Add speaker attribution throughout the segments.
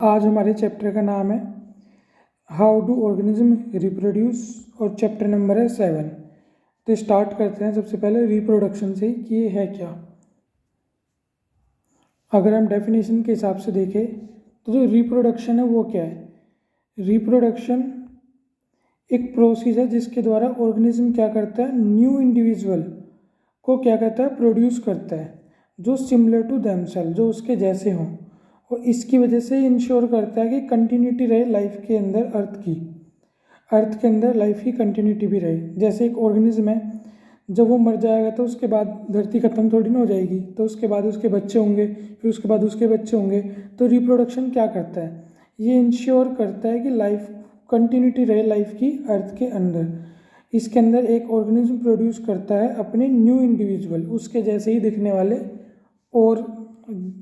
Speaker 1: आज हमारे चैप्टर का नाम है हाउ डू ऑर्गेनिज्म रिप्रोड्यूस और चैप्टर नंबर है 7। तो स्टार्ट करते हैं सबसे पहले रिप्रोडक्शन से कि ये है क्या। अगर हम डेफिनेशन के हिसाब से देखें तो जो रिप्रोडक्शन है वो क्या है। रिप्रोडक्शन एक प्रोसेस है जिसके द्वारा ऑर्गेनिज्म क्या करता है, न्यू इंडिविजुअल को क्या करता है, प्रोड्यूस करता है जो सिमिलर टू देमसेल्फ, जो उसके जैसे हों, और इसकी वजह से इंश्योर करता है कि कंटिन्यूटी रहे लाइफ के अंदर, अर्थ के अंदर लाइफ की कंटिन्यूटी भी रहे। जैसे एक ऑर्गेनिज्म है, जब वो मर जाएगा तो उसके बाद धरती खत्म थोड़ी ना हो जाएगी, तो उसके बाद उसके बच्चे होंगे, फिर उसके बाद उसके बच्चे होंगे। तो रिप्रोडक्शन क्या करता है, ये इंश्योर करता है कि लाइफ कंटिन्यूटी रहे लाइफ की अर्थ के अंदर। इसके अंदर एक ऑर्गेनिज्म प्रोड्यूस करता है अपने न्यू इंडिविजुअल, उसके जैसे ही दिखने वाले और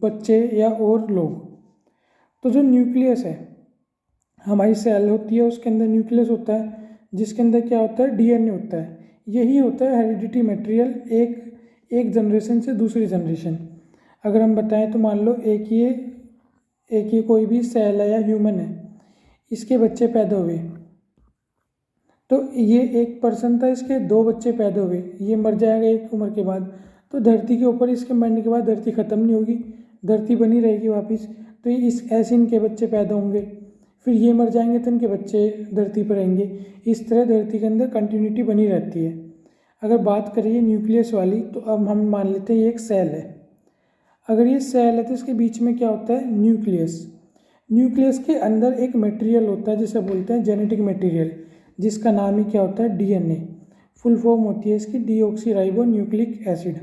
Speaker 1: बच्चे या और लोग। तो जो न्यूक्लियस है, हमारी सेल होती है, उसके अंदर न्यूक्लियस होता है जिसके अंदर क्या होता है, डीएनए होता है। यही होता है हेरिडिटी मटेरियल एक जनरेशन से दूसरी जनरेशन। अगर हम बताएं तो मान लो एक ये कोई भी सेल है या ह्यूमन है, इसके बच्चे पैदा हुए, तो ये एक पर्सन था, इसके दो बच्चे पैदा हुए, ये मर जाएगा एक उम्र के बाद, तो धरती के ऊपर इसके मरने के बाद धरती ख़त्म नहीं होगी, धरती बनी रहेगी वापस। तो ऐसे इनके बच्चे पैदा होंगे, फिर ये मर जाएंगे तो इनके बच्चे धरती पर रहेंगे। इस तरह धरती के अंदर कंटिन्यूटी बनी रहती है। अगर बात करिए न्यूक्लियस वाली, तो अब हम मान लेते हैं ये एक सेल है। अगर ये सेल है तो इसके बीच में क्या होता है, न्यूक्लियस के अंदर एक मटेरियल होता है जिसे बोलते हैं जेनेटिक मटेरियल, जिसका नाम ही क्या होता है, डीएनए। फुल फॉर्म होती है इसकी डीऑक्सीराइबो न्यूक्लिक एसिड।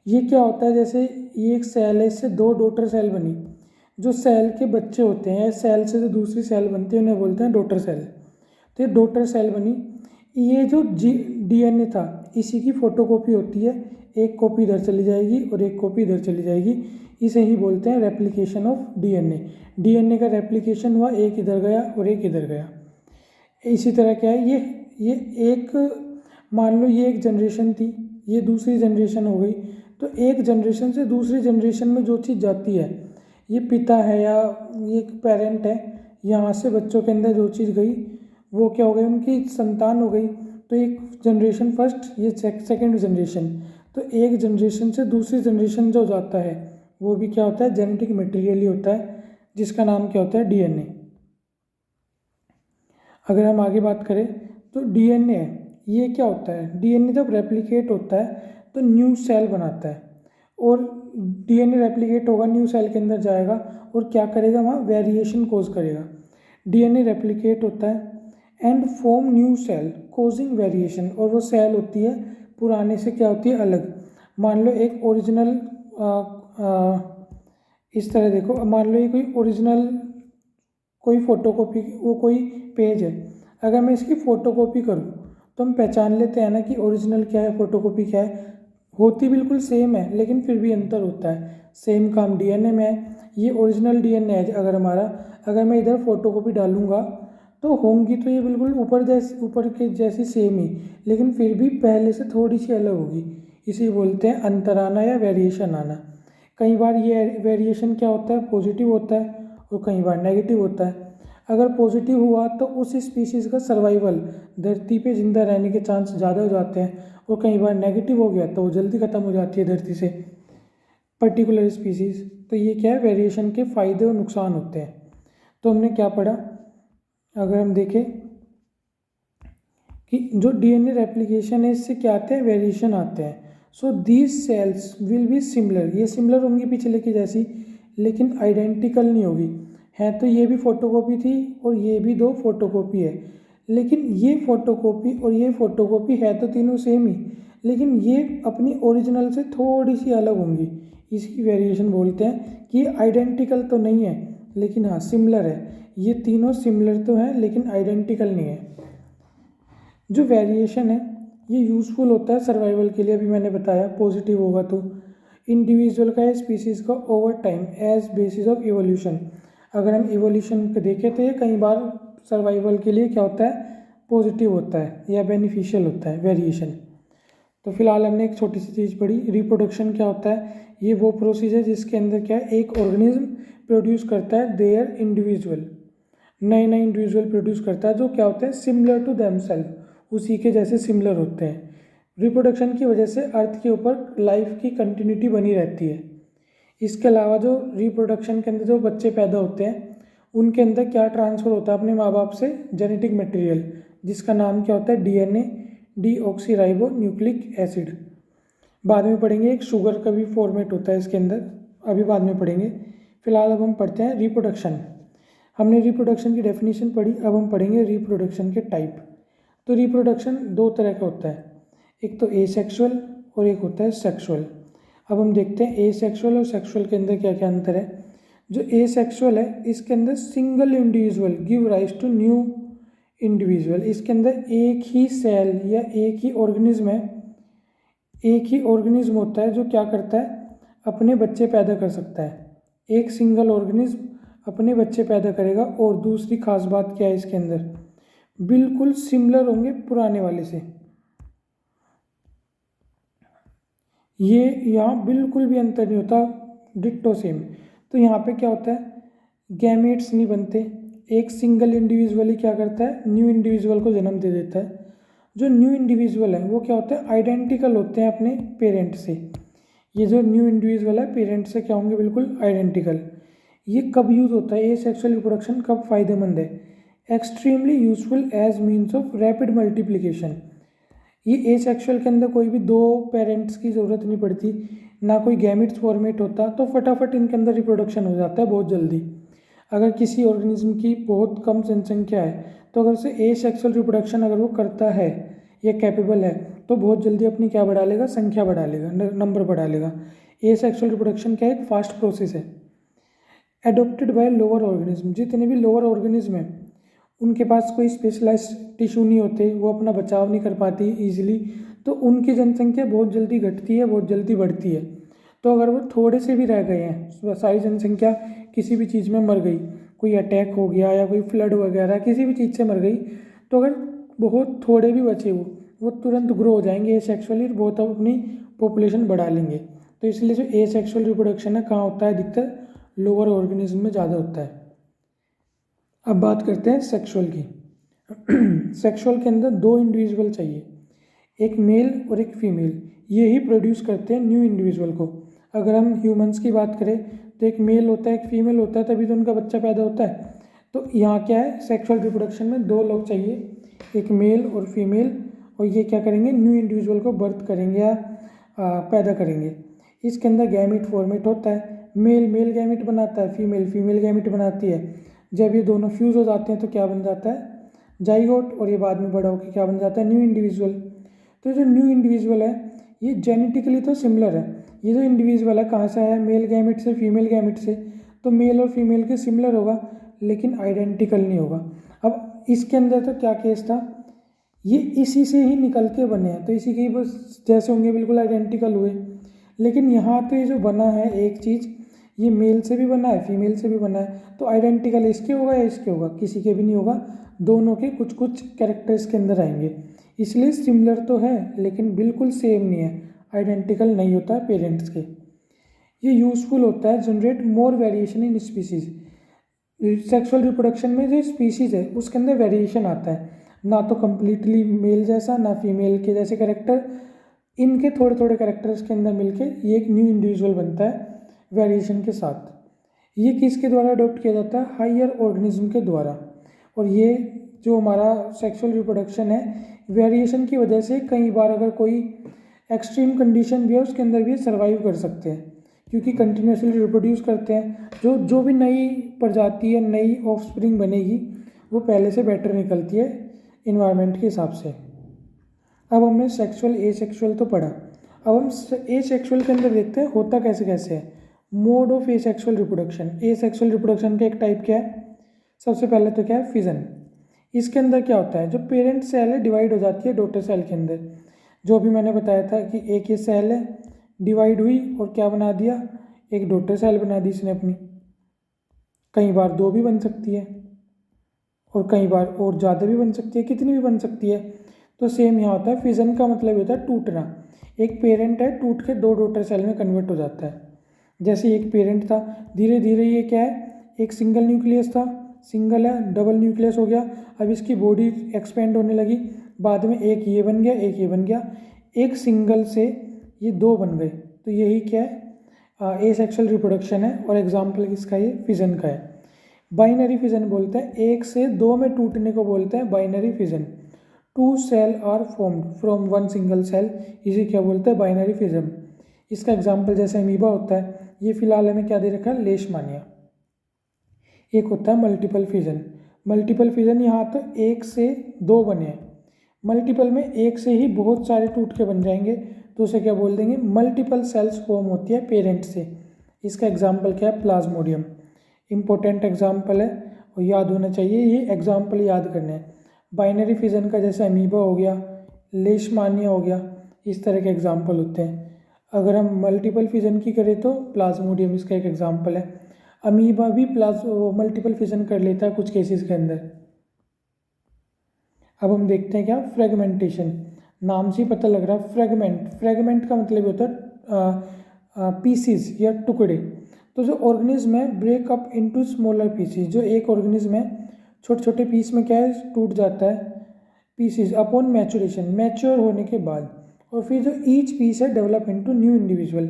Speaker 1: ये क्या होता है, जैसे ये एक सेल है, इससे दो डॉटर सेल बनी, जो सेल के बच्चे होते हैं, सेल से जो दूसरी सेल बनती है उन्हें बोलते हैं डॉटर सेल। तो ये डॉटर सेल बनी, ये जो डीएनए था इसी की फोटोकॉपी होती है, एक कॉपी इधर चली जाएगी और एक कॉपी इधर चली जाएगी। इसे ही बोलते हैं रेप्लिकेशन ऑफ डीएनए का रेप्लिकेशन हुआ, एक इधर गया और एक इधर गया। इसी तरह क्या है, ये एक मान लो ये एक जनरेशन थी, ये दूसरी जनरेशन हो गई। तो एक जनरेशन से दूसरी जनरेशन में जो चीज़ जाती है, ये पिता है या ये एक पेरेंट है, यहाँ से बच्चों के अंदर जो चीज़ गई वो क्या हो गई, उनकी संतान हो गई। तो एक जनरेशन फर्स्ट, ये सेकेंड जनरेशन। तो एक जनरेशन से दूसरी जनरेशन जो जाता है वो भी क्या होता है, जेनेटिक मटेरियल ही होता है, जिसका नाम क्या होता है, डीएनए। अगर हम आगे बात करें तो डीएनए ये क्या होता है, डीएनए जब रेप्लिकेट होता है तो न्यू सेल बनाता है, और डीएनए रेप्लिकेट होगा, न्यू सेल के अंदर जाएगा और क्या करेगा, वहाँ वेरिएशन कोज करेगा। डीएनए रेप्लिकेट होता है and form new cell causing variation, और वो सेल होती है पुराने से क्या होती है, अलग। मान लो एक ओरिजिनल इस तरह देखो, मान लो ये कोई ओरिजिनल कोई फोटोकॉपी, वो कोई पेज है, अगर मैं इसकी फ़ोटोकॉपी करूँ तो हम पहचान लेते हैं ना कि ओरिजिनल क्या है, फ़ोटोकॉपी क्या है। होती बिल्कुल सेम है लेकिन फिर भी अंतर होता है। सेम काम डीएनए में है, ये ओरिजिनल डीएनए है अगर हमारा, अगर मैं इधर फ़ोटोकॉपी डालूंगा तो होंगी तो ये बिल्कुल ऊपर के जैसी सेम ही, लेकिन फिर भी पहले से थोड़ी सी अलग होगी। इसे बोलते हैं अंतर आना या वेरिएशन आना। कई बार ये वेरिएशन क्या होता है, पॉजिटिव होता है, और कई बार नेगेटिव होता है। अगर पॉजिटिव हुआ तो उस स्पीशीज़ का सर्वाइवल, धरती पे जिंदा रहने के चांस ज़्यादा हो जाते हैं, और कई बार नेगेटिव हो गया तो वो जल्दी ख़त्म हो जाती है धरती से, पर्टिकुलर स्पीशीज़। तो ये क्या है, वेरिएशन के फ़ायदे और नुकसान होते हैं। तो हमने क्या पढ़ा, अगर हम देखें कि जो डीएनए रेप्लिकेशन है इससे क्या आते हैं, वेरिएशन आते हैं। So these cells will be similar, ये सिमिलर होंगी पिछले की जैसी, लेकिन आइडेंटिकल नहीं होगी। है तो ये भी फोटोकॉपी थी और ये भी दो फोटोकॉपी है, लेकिन ये फोटोकॉपी और ये फोटोकॉपी है तो तीनों सेम ही, लेकिन ये अपनी ओरिजिनल से थोड़ी सी अलग होंगी। इसकी वेरिएशन बोलते हैं कि आइडेंटिकल तो नहीं है लेकिन हाँ सिमिलर है। ये तीनों सिमिलर तो हैं लेकिन आइडेंटिकल नहीं है। जो वेरिएशन है ये यूज़फुल होता है सर्वाइवल के लिए, अभी मैंने बताया पॉजिटिव होगा तो। इंडिविजुअल का या स्पीसीज़ का over time as basis of evolution, अगर हम इवोल्यूशन को देखें तो ये कई बार सर्वाइवल के लिए क्या होता है, पॉजिटिव होता है या बेनिफिशियल होता है वेरिएशन। तो फिलहाल हमने एक छोटी सी चीज़ पढ़ी, रिप्रोडक्शन क्या होता है। ये वो प्रोसेस है जिसके अंदर क्या है, एक ऑर्गेनिज्म प्रोड्यूस करता है देयर इंडिविजुअल, नए नए इंडिविजुअल प्रोड्यूस करता है जो क्या होते हैं, सिमिलर टू देमसेल्फ, उसी के जैसे सिमिलर होते हैं। रिप्रोडक्शन की वजह से अर्थ के ऊपर लाइफ की कंटिन्यूटी बनी रहती है। इसके अलावा जो रिप्रोडक्शन के अंदर जो बच्चे पैदा होते हैं उनके अंदर क्या ट्रांसफ़र होता है अपने माँ बाप से, जेनेटिक मटेरियल, जिसका नाम क्या होता है, डीएनए, डीऑक्सीराइबो न्यूक्लिक एसिड। बाद में पढ़ेंगे एक शुगर का भी फॉर्मेट होता है इसके अंदर, अभी बाद में पढ़ेंगे। फिलहाल अब हम पढ़ते हैं रिप्रोडक्शन। हमने रिप्रोडक्शन की डेफिनेशन पढ़ी, अब हम पढ़ेंगे रिप्रोडक्शन के टाइप। तो रिप्रोडक्शन दो तरह का होता है, एक तो एसेक्सुअल और एक होता है सेक्सुअल। अब हम देखते हैं एसेक्सुअल और सेक्सुअल के अंदर क्या क्या अंतर है। जो एसेक्सुअल है इसके अंदर single individual give rise to new individual, इसके अंदर एक ही सेल या एक ही ऑर्गेनिज्म है, एक ही ऑर्गेनिज्म होता है जो क्या करता है, अपने बच्चे पैदा कर सकता है। एक सिंगल ऑर्गेनिज्म अपने बच्चे पैदा करेगा। और दूसरी खास बात क्या है, इसके अंदर बिल्कुल सिमिलर होंगे पुराने वाले से, ये यहाँ बिल्कुल भी अंतर नहीं होता, डिट्टो सेम। तो यहाँ पे क्या होता है, गैमेट्स नहीं बनते, एक सिंगल इंडिविजुअल ही क्या करता है, न्यू इंडिविजुअल को जन्म दे देता है। जो न्यू इंडिविजुअल है वो क्या होता है, आइडेंटिकल होते हैं अपने पेरेंट से। ये जो न्यू इंडिविजुअल है पेरेंट से क्या होंगे, बिल्कुल आइडेंटिकल। ये कब यूज़ होता है, ये सेक्सुअल रिप्रोडक्शन कब फ़ायदेमंद है, extremely useful as means of rapid multiplication. ये एसेक्सुअल के अंदर कोई भी दो पेरेंट्स की ज़रूरत नहीं पड़ती, ना कोई गैमेट्स फॉर्मेट होता, तो फटाफट इनके अंदर रिप्रोडक्शन हो जाता है बहुत जल्दी। अगर किसी ऑर्गेनिज्म की बहुत कम जनसंख्या है तो अगर उसे एसेक्सुअल रिप्रोडक्शन अगर वो करता है या कैपेबल है तो बहुत जल्दी अपनी क्या बढ़ा लेगा, संख्या बढ़ा लेगा, नंबर बढ़ा लेगा। एसेक्सुअल रिप्रोडक्शन क्या है, एक फास्ट प्रोसेस है। एडोप्टेड बाय लोअर ऑर्गेनिज्म, जितने भी लोअर ऑर्गेनिज्म हैं उनके पास कोई स्पेशलाइज्ड टिश्यू नहीं होते, वो अपना बचाव नहीं कर पाती ईजिली, तो उनकी जनसंख्या बहुत जल्दी घटती है, बहुत जल्दी बढ़ती है। तो अगर वो थोड़े से भी रह गए हैं, सारी जनसंख्या किसी भी चीज़ में मर गई, कोई अटैक हो गया या कोई फ्लड वगैरह किसी भी चीज़ से मर गई, तो अगर बहुत थोड़े भी बचे वो तुरंत ग्रो हो जाएंगे एसेक्सुअली, बहुत अपनी पॉपुलेशन बढ़ा लेंगे। तो इसलिए जो एसेक्सुअल रिप्रोडक्शन है कहाँ होता है, अधिकतर लोअर ऑर्गेनिज्म में ज़्यादा होता है। अब बात करते हैं सेक्सुअल की। सेक्सुअल के अंदर दो इंडिविजुअल चाहिए, एक मेल और एक फीमेल, ये ही प्रोड्यूस करते हैं न्यू इंडिविजुअल को। अगर हम ह्यूमंस की बात करें तो एक मेल होता है एक फीमेल होता है, तभी तो उनका बच्चा पैदा होता है। तो यहाँ क्या है, सेक्सुअल रिप्रोडक्शन में दो लोग चाहिए, एक मेल और फीमेल, और ये क्या करेंगे, न्यू इंडिविजुअल को बर्थ करेंगे या पैदा करेंगे। इसके अंदर गैमेट फॉर्मेट होता है, मेल मेल गैमेट बनाता है, फीमेल फीमेल गैमेट बनाती है। जब ये दोनों फ्यूज़ हो जाते हैं तो क्या बन जाता है, जाइगोट, और ये बाद में बड़ा होकर क्या बन जाता है, न्यू इंडिविजुअल। तो जो न्यू इंडिविजुअल है ये जेनेटिकली तो सिमिलर है, ये जो इंडिविजुअल है कहाँ से आया, मेल गैमेट से, फीमेल गैमेट से, तो मेल और फीमेल के सिमिलर होगा लेकिन आइडेंटिकल नहीं होगा। अब इसके अंदर तो क्या केस था, ये इसी से ही निकल के बने हैं, तो इसी के ही बस जैसे होंगे, बिल्कुल आइडेंटिकल हुए। लेकिन यहाँ तो ये जो बना है एक चीज़, ये मेल से भी बना है फीमेल से भी बना है, तो आइडेंटिकल इसके होगा या इसके होगा, किसी के भी नहीं होगा, दोनों के कुछ कुछ कैरेक्टर्स के अंदर आएंगे। इसलिए सिमिलर तो है लेकिन बिल्कुल सेम नहीं है, आइडेंटिकल नहीं होता है पेरेंट्स के। ये यूज़फुल होता है, generate more variation in species. Sexual reproduction में जो स्पीसीज है उसके अंदर वेरिएशन आता है, ना तो कम्प्लीटली मेल जैसा ना फीमेल के जैसे कैरेक्टर, इनके थोड़े थोड़े कैरेक्टर्स के अंदर मिलके ये एक न्यू इंडिविजुअल बनता है वेरिएशन के साथ। ये किसके द्वारा अडॉप्ट किया जाता है, हायर ऑर्गेनिज्म के द्वारा। और ये जो हमारा सेक्सुअल रिप्रोडक्शन है वेरिएशन की वजह से कई बार अगर कोई एक्सट्रीम कंडीशन भी है उसके अंदर भी सर्वाइव कर सकते हैं, क्योंकि कंटिन्यूसली रिप्रोड्यूस करते हैं। जो भी नई प्रजाति है, नई ऑफस्प्रिंग बनेगी वो पहले से बेटर निकलती है इन्वायरमेंट के हिसाब से। अब हमने सेक्सुअल एसेक्सुअल तो पढ़ा, अब हम एसेक्सुअल के अंदर देखते हैं होता कैसे कैसे है। Mode of asexual reproduction, asexual reproduction का एक टाइप क्या है, सबसे पहले तो क्या है, फिजन। इसके अंदर क्या होता है, जो पेरेंट सेल है डिवाइड हो जाती है डॉटर सेल के अंदर। जो भी मैंने बताया था कि एक ये सेल है डिवाइड हुई और क्या बना दिया, एक डॉटर सेल बना दी इसने अपनी। कई बार दो भी बन सकती है और कई बार और ज़्यादा भी बन सकती है, कितनी भी बन सकती है। तो सेम यहाँ होता है, फिजन का मतलब होता है टूटना। एक पेरेंट है, टूट के 2 डॉटर सेल में कन्वर्ट हो जाता है। जैसे एक पेरेंट था, धीरे धीरे ये क्या है, एक सिंगल न्यूक्लियस था, सिंगल है, डबल न्यूक्लियस हो गया, अब इसकी बॉडी एक्सपेंड होने लगी, बाद में एक ये बन गया, एक ये बन गया, एक सिंगल से ये 2 बन गए। तो यही क्या है, एसेक्सुअल रिप्रोडक्शन है। और एग्जाम्पल किसका, ये फिजन का है। बाइनरी फिजन बोलते हैं, 1 से 2 में टूटने को बोलते हैं binary fission. 2 cell are formed from 1 single cell, इसे क्या बोलते हैं, बाइनरी फिजन। इसका एग्जाम्पल जैसे अमीबा होता है, ये फिलहाल हमें क्या दे रखा है, लेशमानिया। एक होता है मल्टीपल फिजन। मल्टीपल फिजन यहाँ तो 1 से 2 बने हैं, मल्टीपल में 1 से ही बहुत सारे टूट के बन जाएंगे, तो उसे क्या बोल देंगे, मल्टीपल सेल्स फॉर्म होती है पेरेंट से। इसका एग्जाम्पल क्या है, प्लाज्मोडियम। इंपॉर्टेंट एग्जाम्पल है और याद होना चाहिए, ये एग्जाम्पल याद करने हैं। बाइनरी फिजन का जैसे अमीबा हो गया, लेशमानिया हो गया, इस तरह के एग्जाम्पल होते हैं। अगर हम मल्टीपल फिजन की करें तो प्लाज्मोडियम इसका एक एग्जाम्पल है। अमीबा भी मल्टीपल फिजन कर लेता है कुछ केसेस के अंदर। अब हम देखते हैं क्या, फ्रेगमेंटेशन। नाम से ही पता लग रहा है, फ्रेगमेंट। फ्रेगमेंट का मतलब होता है पीसीज या टुकड़े। तो जो ऑर्गेनिज्म है break up into smaller pieces, जो एक ऑर्गेनिज्म है छोटे छोटे पीस में क्या है, टूट जाता है, पीसीज अपॉन मैचुरेशन, मैच्योर होने के बाद। और फिर जो ईच पीस है डेवलप इनटू न्यू इंडिविजुअल।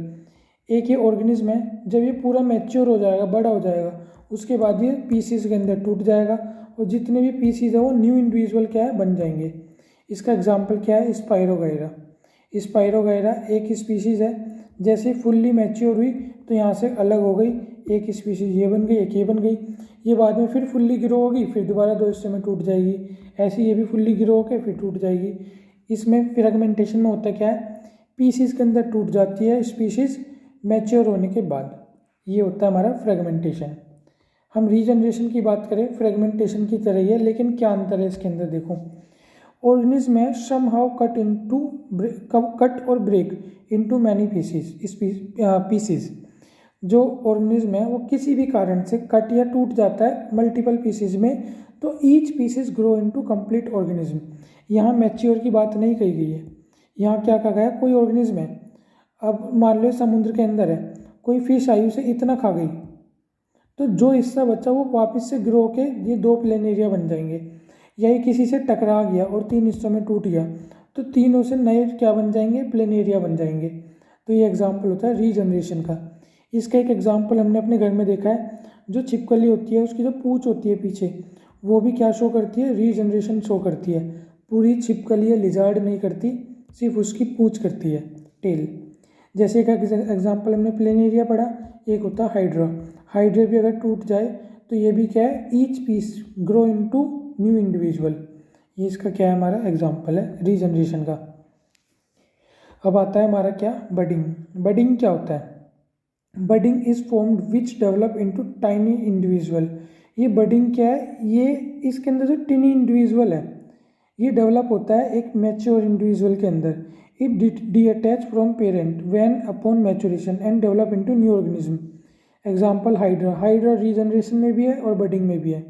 Speaker 1: एक ये ऑर्गेनिज्म है, जब ये पूरा मैच्योर हो जाएगा, बड़ा हो जाएगा, उसके बाद ये पीसीज के अंदर टूट जाएगा और जितने भी पीसीज है वो न्यू इंडिविजुअल क्या है, बन जाएंगे। इसका एग्जाम्पल क्या है, स्पाइरोगाइरा। स्पाइरोगाइरा एक स्पीसीज़ है, जैसे फुल्ली मैच्योर हुई तो यहाँ से अलग हो गई, एक स्पीसीज ये बन गई, एक ये बन गई, ये बाद में फिर फुल्ली ग्रो होगी, फिर दोबारा 2 हिस्से में टूट जाएगी, ऐसे ये भी फुल्ली ग्रो होकर फिर टूट जाएगी। इसमें फ्रेगमेंटेशन में होता क्या है, पीसीज के अंदर टूट जाती है स्पीसीज मैच्योर होने के बाद, ये होता है हमारा फ्रेगमेंटेशन। हम रीजनरेशन की बात करें, फ्रेगमेंटेशन की तरह ही है, लेकिन क्या अंतर है इसके अंदर देखो। ऑर्गेनिज्म में सम हाउ कट और ब्रेक इनटू मैनी पीसीज। जो ऑर्गेनिज्म है वो किसी भी कारण से कट या टूट जाता है मल्टीपल पीसीज में, तो each pieces grow into complete organism. यहाँ मैच्योर की बात नहीं कही गई है, यहाँ क्या कहा गया, कोई ऑर्गेनिज्म है, अब मान लो समुद्र के अंदर है, कोई फिश आई उसे इतना खा गई, तो जो हिस्सा बचा वो वापस से ग्रो के ये 2 प्लेनेरिया बन जाएंगे। यही किसी से टकरा गया और 3 हिस्सों में टूट गया, तो तीनों से नए क्या बन जाएंगे, प्लेनेरिया बन जाएंगे। तो ये एग्जाम्पल होता है रीजनरेशन का। इसका एक एग्जाम्पल हमने अपने घर में देखा है, जो छिपकली होती है उसकी जो पूंछ होती है पीछे, वो भी क्या शो करती है, रीजनरेशन शो करती है। पूरी छिपकली या लिजार्ड नहीं करती, सिर्फ उसकी पूंछ करती है, टेल। जैसे एक एग्जाम्पल हमने प्लेनेरिया पढ़ा, एक होता है हाइड्रा। हाइड्रा भी अगर टूट जाए तो ये भी क्या है, each piece grow into new individual. ये इसका क्या है, हमारा एग्जाम्पल है रीजनरेशन का। अब आता है हमारा क्या, बडिंग। बडिंग क्या होता है, budding is formed which develop into tiny individual. ये बडिंग क्या है, ये इसके अंदर जो टिनी इंडिविजुअल है ये डेवलप होता है एक मैच्योर इंडिविजुअल के अंदर। It detach from parent when upon maturation and develop into new organism. Example hydra. Hydra regeneration में भी है और बडिंग में भी है।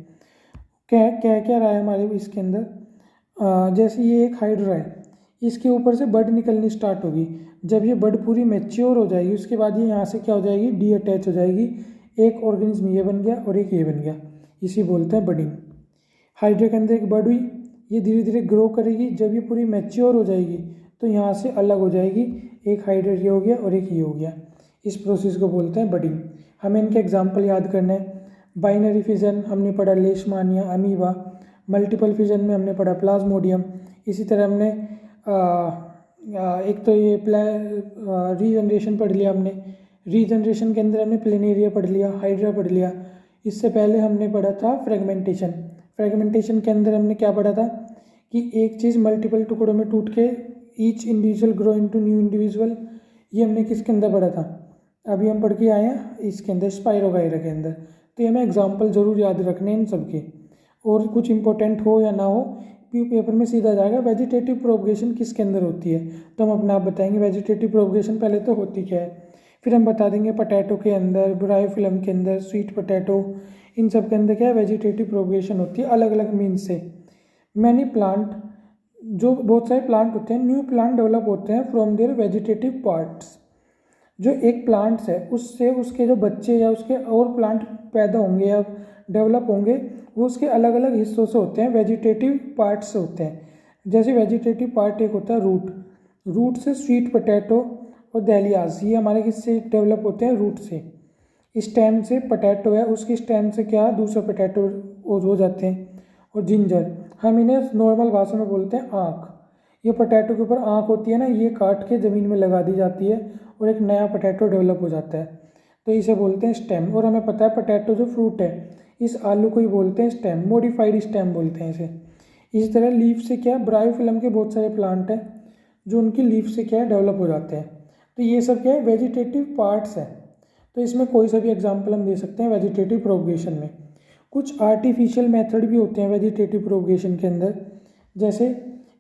Speaker 1: क्या क्या क्या रहा है हमारे इसके अंदर, जैसे ये एक हाइड्रा है, इसके ऊपर से बड निकलनी स्टार्ट होगी। जब ये बड पूरी मैच्योर हो जाएगी उसके बाद ये यहाँ से क्या हो जाएगी, डीअटैच हो जाएगी, एक ऑर्गेनिज्म ये बन गया और एक ये बन गया, इसी बोलते हैं बडिंग। हाइड्रा के अंदर एक बड हुई, ये धीरे धीरे ग्रो करेगी, जब ये पूरी मैच्योर हो जाएगी तो यहाँ से अलग हो जाएगी, एक हाइड्रा ये हो गया और एक ये हो गया। इस प्रोसेस को बोलते हैं बडिंग। हमें इनके एग्जाम्पल याद करने हैं। बाइनरी फिजन हमने पढ़ा लेशमानिया, अमीबा। मल्टीपल फिजन में हमने पढ़ा प्लाज्मोडियम। इसी तरह हमने एक तो ये रीजनरेशन पढ़ लिया हमने। रीजनरेशन के अंदर हमने प्लेनेरिया पढ़ लिया, हाइड्रा पढ़ लिया। इससे पहले हमने पढ़ा था फ्रेगमेंटेशन। फ्रेगमेंटेशन के अंदर हमने क्या पढ़ा था कि एक चीज़ मल्टीपल टुकड़ों में टूट के each individual grow into new individual. ये हमने किसके अंदर पढ़ा था, अभी हम पढ़ के आए हैं इसके अंदर, स्पाइरोगाइरा के अंदर। तो ये हमें एग्जाम्पल जरूर याद रखने हैं इन सब के, और कुछ इंपॉर्टेंट हो या ना हो पेपर में सीधा जाएगा वेजिटेटिव प्रोपगेशन किसके अंदर होती है, तो हम अपने आप बताएंगे वेजिटेटिव प्रोपगेशन पहले तो होती क्या है, फिर हम बता देंगे पोटैटो के अंदर, ब्रायोफिलम के अंदर, स्वीट पोटैटो, इन सब के अंदर क्या है वेजिटेटिव प्रोपगेशन होती है अलग अलग मीन्स से। मैनी प्लांट जो बहुत सारे प्लांट होते हैं, न्यू प्लांट डेवलप होते हैं फ्रॉम देयर वेजिटेटिव पार्ट्स। जो एक प्लांट्स है उससे उसके जो बच्चे या उसके और प्लांट पैदा होंगे या डेवलप होंगे, वो उसके अलग अलग हिस्सों से होते हैं, वेजिटेटिव पार्ट से होते हैं। जैसे वेजिटेटिव पार्ट एक होता है रूट, रूट से स्वीट पोटैटो और दहलियाज, ये हमारे किससे डेवलप होते हैं, रूट से। स्टेम से पोटैटो है, उसकी स्टेम से क्या दूसरा पोटैटो हो जाते हैं। और जिंजर, हम इन्हें नॉर्मल भाषा में बोलते हैं आँख। ये पोटैटो के ऊपर आँख होती है ना, ये काट के ज़मीन में लगा दी जाती है और एक नया पोटैटो डेवलप हो जाता है, तो इसे बोलते हैं स्टेम। और हमें पता है पोटैटो जो फ्रूट है, इस आलू को ही बोलते हैं स्टेम, मॉडिफाइड स्टेम बोलते हैं इसे। इसी तरह लीफ से क्या, ब्रायोफिलम के बहुत सारे प्लांट हैं जो उनकी लीफ से क्या है डेवलप हो जाते हैं। तो ये सब क्या है, वेजिटेटिव पार्ट्स है। तो इसमें कोई सा भी एग्जाम्पल हम दे सकते हैं वेजिटेटिव प्रोपगेशन में। कुछ आर्टिफिशियल मेथड भी होते हैं वेजिटेटिव प्रोपगेशन के अंदर, जैसे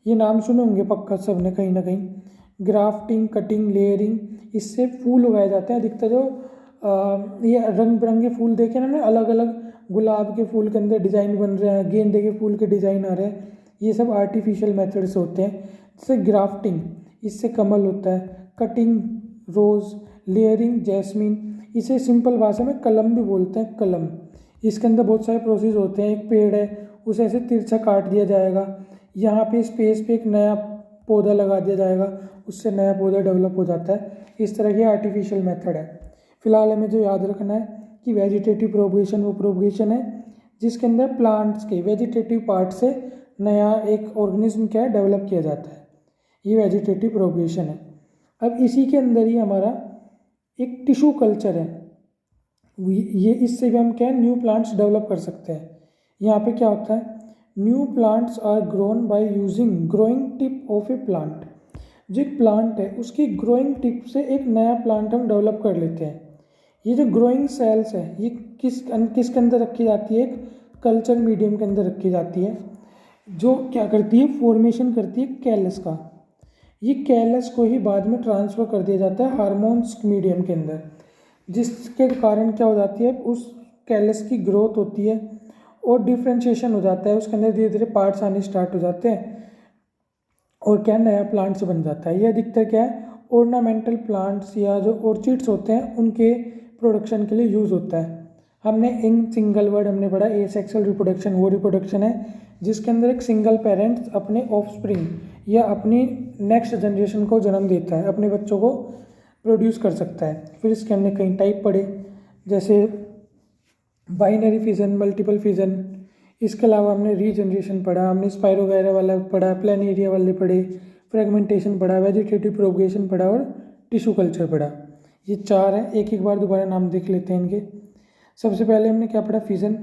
Speaker 1: ये नाम सुने होंगे पक्का सब ने कहीं ना कहीं, ग्राफ्टिंग, कटिंग, लेयरिंग। इससे फूल उगाए जाते हैं अधिकतर। जो ये रंग बिरंगे फूल देखे ना हमने, अलग अलग गुलाब के फूल के अंदर डिज़ाइन बन रहे हैं, गेंदे के फूल के डिज़ाइन आ रहे हैं, ये सब आर्टिफिशियल मेथड से होते हैं। जैसे ग्राफ्टिंग, इससे कमल होता है, कटिंग रोज़, लेयरिंग जैस्मीन, इसे सिंपल भाषा में कलम भी बोलते हैं, कलम। इसके अंदर बहुत सारे प्रोसेस होते हैं। एक पेड़ है, उसे ऐसे तिरछा काट दिया जाएगा, यहाँ पे स्पेस पे एक नया पौधा लगा दिया जाएगा, उससे नया पौधा डेवलप हो जाता है। इस तरह की आर्टिफिशियल मेथड है। फिलहाल हमें जो याद रखना है कि वेजिटेटिव प्रोपगेशन वो प्रोपगेशन है जिसके अंदर प्लांट्स के वेजिटेटिव पार्ट से नया एक ऑर्गेनिज्म क्या है डेवलप किया जाता है, ये वेजिटेटिव प्रोपगेशन है। अब इसी के अंदर ही हमारा एक टिश्यू कल्चर है, ये इससे भी हम क्या है न्यू प्लांट्स डेवलप कर सकते हैं। यहाँ पे क्या होता है, new plants are grown by using growing tip of a plant. जो एक प्लांट है उसकी ग्रोइंग टिप से एक नया प्लांट हम डेवलप कर लेते हैं। ये जो ग्रोइंग सेल्स है ये किसके अंदर रखी जाती है, एक कल्चर मीडियम के अंदर रखी जाती है, जो क्या करती है, फॉर्मेशन करती है कैलस का। ये कैलस को ही बाद में ट्रांसफ़र कर दिया जाता है हार्मोन्स मीडियम के अंदर, जिसके कारण क्या हो जाती है, उस कैलस की ग्रोथ होती है और डिफ्रेंशिएशन हो जाता है, उसके अंदर धीरे धीरे पार्ट्स आने स्टार्ट हो जाते हैं और क्या नया प्लांट्स बन जाता है। ये अधिकतर क्या है ऑर्नामेंटल प्लांट्स या जो ऑर्चिड्स होते हैं उनके प्रोडक्शन के लिए यूज़ होता है। हमने इन सिंगल वर्ड हमने पढ़ा एसेक्सुअल रिप्रोडक्शन, वो रिप्रोडक्शन है जिसके अंदर एक सिंगल पेरेंट्स अपने ऑफस्प्रिंग या अपनी नेक्स्ट जनरेशन को जन्म देता है, अपने बच्चों को प्रोड्यूस कर सकता है। फिर इसके हमने कई टाइप पढ़े, जैसे बाइनरी फिजन, मल्टीपल फिजन। इसके अलावा हमने रीजनरेशन पढ़ा, हमने स्पाइरोगैरा वाला पढ़ा, प्लेनेरिया वाले पढ़े, फ्रेगमेंटेशन पढ़ा, वेजिटेटिव प्रोपगेशन पढ़ा और टिश्यू कल्चर पढ़ा। ये चार हैं, एक एक बार दोबारा नाम देख लेते हैं इनके। सबसे पहले हमने क्या पढ़ा, फिजन।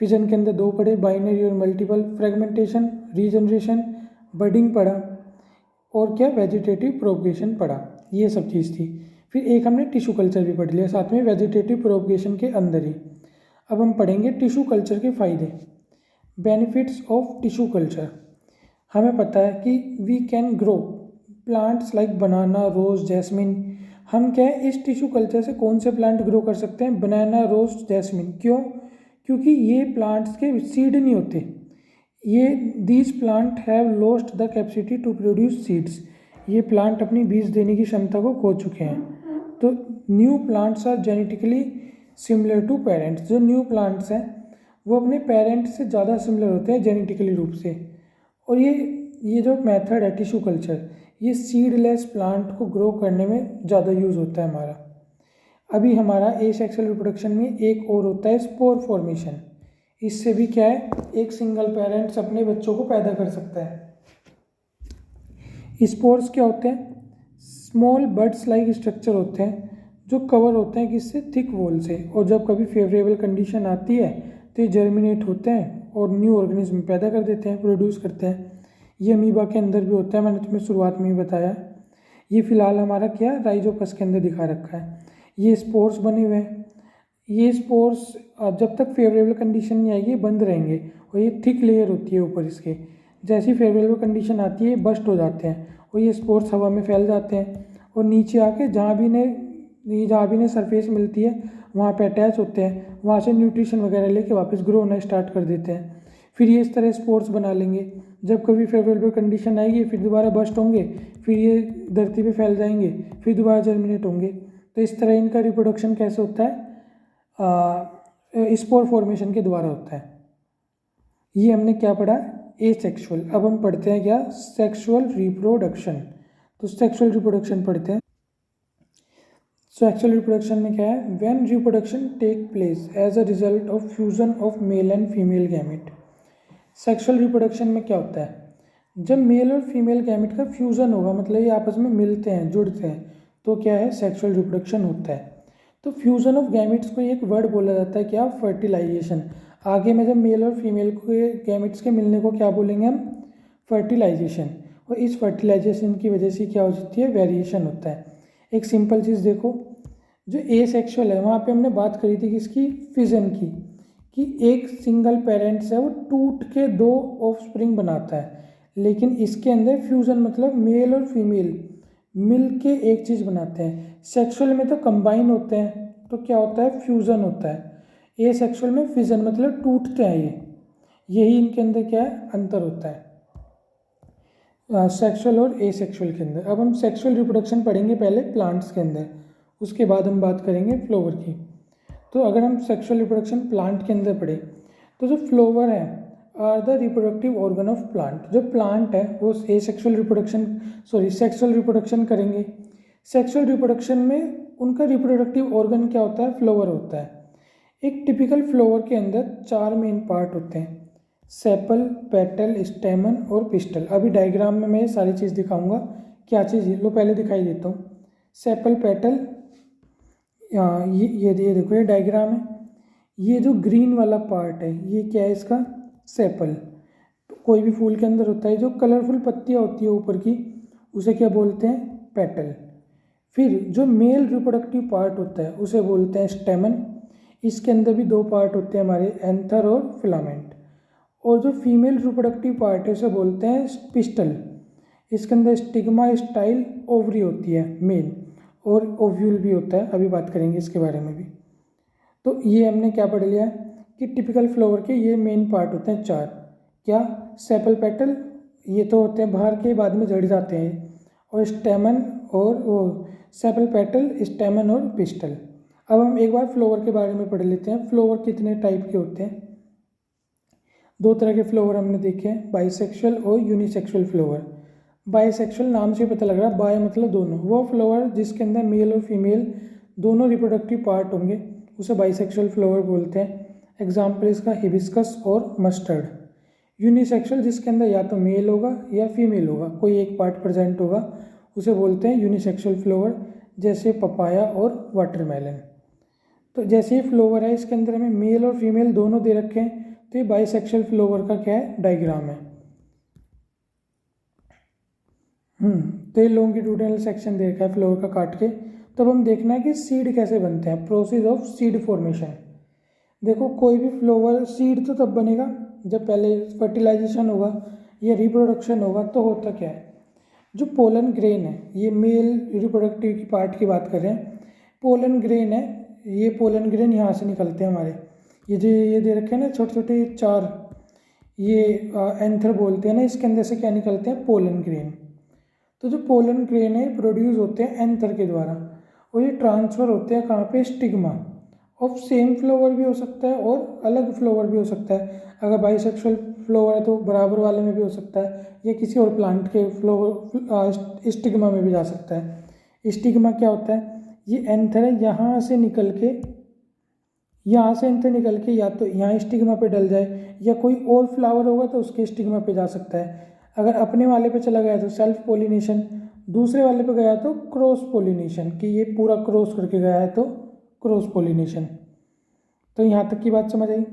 Speaker 1: फिजन के अंदर दो पढ़े, बाइनरी और मल्टीपल। फ्रेगमेंटेशन, रीजनरेशन, बडिंग पढ़ा और क्या वेजिटेटिव प्रोपगेशन पढ़ा, ये सब चीज़ थी। फिर एक हमने टिश्यू कल्चर भी पढ़ लिया साथ में वेजिटेटिव प्रोपगेशन के अंदर ही। अब हम पढ़ेंगे टिश्यू कल्चर के फ़ायदे, बेनिफिट्स ऑफ टिश्यू कल्चर। हमें पता है कि we can grow plants like banana, rose, jasmine. हम क्या है इस टिश्यू कल्चर से कौन से प्लांट ग्रो कर सकते हैं, बनाना, रोज़, जैस्मिन। क्यों, क्योंकि ये प्लांट्स के सीड नहीं होते, ये these plant have lost the capacity to produce seeds. ये प्लांट अपनी बीज देने की क्षमता को खो चुके हैं। तो new plants are genetically similar to parents. जो न्यू प्लांट्स हैं वो अपने पेरेंट्स से ज़्यादा सिमिलर होते हैं जेनेटिकली रूप से। और ये जो मेथड है टिश्यू कल्चर, ये सीडलेस प्लांट को ग्रो करने में ज़्यादा यूज़ होता है हमारा। अभी हमारा एसेक्सुअल रिप्रोडक्शन में एक और होता है स्पोर फॉर्मेशन। इससे भी क्या है, एक सिंगल पेरेंट्स अपने बच्चों को पैदा कर सकता है। स्पोर्स क्या होते हैं, स्मॉल बड्स लाइक स्ट्रक्चर होते हैं जो कवर होते हैं किससे, थिक वॉल से। और जब कभी फेवरेबल कंडीशन आती है तो ये जर्मिनेट होते हैं और न्यू ऑर्गेनिज्म पैदा कर देते हैं, प्रोड्यूस करते हैं। ये अमीबा के अंदर भी होता है, मैंने तुम्हें शुरुआत में ही बताया। ये फिलहाल हमारा क्या राइजोपस के अंदर दिखा रखा है। ये स्पोर्स बने हुए हैं, ये स्पोर्स जब तक फेवरेबल कंडीशन नहीं आएगी बंद रहेंगे और ये थिक लेयर होती है ऊपर इसके। जैसी फेवरेबल कंडीशन आती है बस्ट हो जाते हैं और ये स्पोर्स हवा में फैल जाते हैं और नीचे आके जहाँ भी इन्हें सरफेस मिलती है वहाँ पे अटैच होते हैं, वहाँ से न्यूट्रिशन वगैरह लेके वापस ग्रो होना स्टार्ट कर देते हैं। फिर ये इस तरह स्पोर्स बना लेंगे, जब कभी फेवरेबल कंडीशन आएगी फिर दोबारा बस्ट होंगे, फिर ये धरती पे फैल जाएंगे, फिर दोबारा जर्मिनेट होंगे। तो इस तरह इनका रिप्रोडक्शन कैसे होता है, स्पोर फॉर्मेशन के द्वारा होता है। ये हमने क्या पढ़ा, एसेक्सुअल। अब हम पढ़ते हैं क्या, सेक्सुअल रिप्रोडक्शन। तो सेक्सुअल रिप्रोडक्शन पढ़ते हैं। सेक्सुअल रिप्रोडक्शन में क्या है, when reproduction take place as a result of fusion of male and female gamete. Sexual reproduction में क्या होता है, जब मेल और फीमेल गैमेट का फ्यूजन होगा, मतलब ये आपस में मिलते हैं, जुड़ते हैं, तो क्या है, सेक्सुअल रिप्रोडक्शन होता है। तो फ्यूजन ऑफ गैमेट्स को एक वर्ड बोला जाता है क्या, फर्टिलाइजेशन। आगे में जब मेल और फीमेल के गैमेट्स के मिलने को क्या बोलेंगे हम, फर्टिलाइजेशन। और इस फर्टिलाइजेशन की वजह से क्या हो जाती है, वेरिएशन होता है। एक सिंपल चीज़ देखो, जो एसेक्सुअल है वहाँ पे हमने बात करी थी किसकी, फिजन की, कि एक सिंगल पेरेंट्स है वो टूट के 2 ऑफस्प्रिंग बनाता है। लेकिन इसके अंदर फ्यूजन मतलब मेल और फीमेल मिल के एक चीज़ बनाते हैं। सेक्सुअल में तो कंबाइन होते हैं, तो क्या होता है, फ्यूजन होता है। ए सेक्सुअल में फिजन मतलब टूटते हैं यही इनके अंदर क्या है, अंतर होता है सेक्सुअल और ए सेक्सुअल के अंदर। अब हम सेक्सुअल रिप्रोडक्शन पढ़ेंगे पहले प्लांट्स के अंदर, उसके बाद हम बात करेंगे फ्लावर की। तो अगर हम सेक्सुअल रिप्रोडक्शन प्लांट के अंदर पढ़े, तो जो फ्लावर है are the reproductive organ of plant. जो प्लांट है वो asexual reproduction sexual reproduction करेंगे। सेक्सुअल रिप्रोडक्शन में उनका रिप्रोडक्टिव ऑर्गन क्या होता है, फ्लावर होता है। एक टिपिकल फ्लावर के अंदर 4 मेन पार्ट होते हैं, सेपल, पेटल, स्टेमन और पिस्टल। अभी डायग्राम में मैं ये सारी चीज़ दिखाऊंगा, क्या चीज़ लो पहले दिखाई देता हूँ। सेपल, पेटल, ये देखो ये डायग्राम है। ये जो ग्रीन वाला पार्ट है ये क्या है, इसका सेपल। तो कोई भी फूल के अंदर होता है, जो कलरफुल पत्तियाँ होती है ऊपर की, उसे क्या बोलते हैं, पेटल। फिर जो मेल रिप्रोडक्टिव पार्ट होता है उसे बोलते हैं स्टेमन। इसके अंदर भी 2 पार्ट होते हैं हमारे, एंथर और फिलामेंट। और जो फीमेल रिप्रोडक्टिव पार्ट है उसे बोलते हैं पिस्टल। इसके अंदर स्टिग्मा, स्टाइल, ओवरी होती है मेल, और ओव्यूल भी होता है, अभी बात करेंगे इसके बारे में भी। तो ये हमने क्या पढ़ लिया कि टिपिकल फ्लावर के ये मेन पार्ट होते हैं 4, क्या, सेपल, पेटल, ये तो होते हैं बाहर के, बाद में झड़ जाते हैं, और स्टेमन और वो सेपल, पेटल, स्टेमन और पिस्टल। अब हम एक बार फ्लावर के बारे में पढ़ लेते हैं। फ्लावर कितने टाइप के होते हैं, 2 तरह के फ्लावर हमने देखे हैं, बाइसेक्सुअल और यूनिसेक्सुअल फ्लावर। बाइसेक्सुअल नाम से पता लग रहा है, बाय मतलब दोनों, वो फ्लावर जिसके अंदर मेल और फीमेल दोनों रिप्रोडक्टिव पार्ट होंगे उसे बाइसेक्सुअल फ्लावर बोलते हैं। एग्जाम्पल इसका हिबिस्कस और मस्टर्ड। यूनिसेक्सुअल जिसके अंदर या तो मेल होगा या फीमेल होगा, कोई एक पार्ट प्रेजेंट होगा, उसे बोलते हैं यूनिसेक्सुअल फ्लावर, जैसे पपाया और वाटरमेलन। तो जैसे ही फ्लावर है इसके अंदर हमें मेल और फीमेल दोनों दे रखे हैं, तो ये बाइसेक्सुअल फ्लावर का क्या है, डायग्राम है। तो ये लॉन्गिट्यूडिनल सेक्शन दे रखा है फ्लावर का काट के। तब हम देखना है कि सीड कैसे बनते हैं, प्रोसेस ऑफ सीड फॉर्मेशन। देखो कोई भी फ्लावर सीड तो तब बनेगा जब पहले फर्टिलाइजेशन होगा या रिप्रोडक्शन होगा। तो होता क्या है, जो पोलन ग्रेन है, ये मेल रिप्रोडक्टिव की पार्ट की बात कर रहे हैं, पोलन ग्रेन है, ये पोलन ग्रेन यहाँ से निकलते हैं हमारे, ये जो ये दे रखे हैं ना छोटे छोटे 4, ये एंथर बोलते हैं ना, इसके अंदर से क्या निकलते हैं, पोलन ग्रेन। तो जो पोलन ग्रेन है प्रोड्यूस होते हैं एंथर के द्वारा, और ये ट्रांसफ़र होते हैं कहाँ पे, स्टिग्मा ऑफ सेम फ्लावर भी हो सकता है और अलग फ्लावर भी हो सकता है। अगर बाइसेक्सुअल फ्लावर है तो बराबर वाले में भी हो सकता है, या किसी और प्लांट के फ्लावर स्टिग्मा में भी जा सकता है। स्टिग्मा क्या होता है, ये एंथर है, यहाँ से निकल के या तो यहाँ स्टिग्मा पे डल जाए, या कोई और फ्लावर होगा तो उसके स्टिग्मा पे जा सकता है। अगर अपने वाले पे चला गया तो सेल्फ पोलिनेशन, दूसरे वाले पे गया तो क्रॉस पोलिनेशन, कि ये पूरा क्रॉस करके गया है तो क्रॉस पोलिनेशन। तो यहाँ तक की बात समझ आई।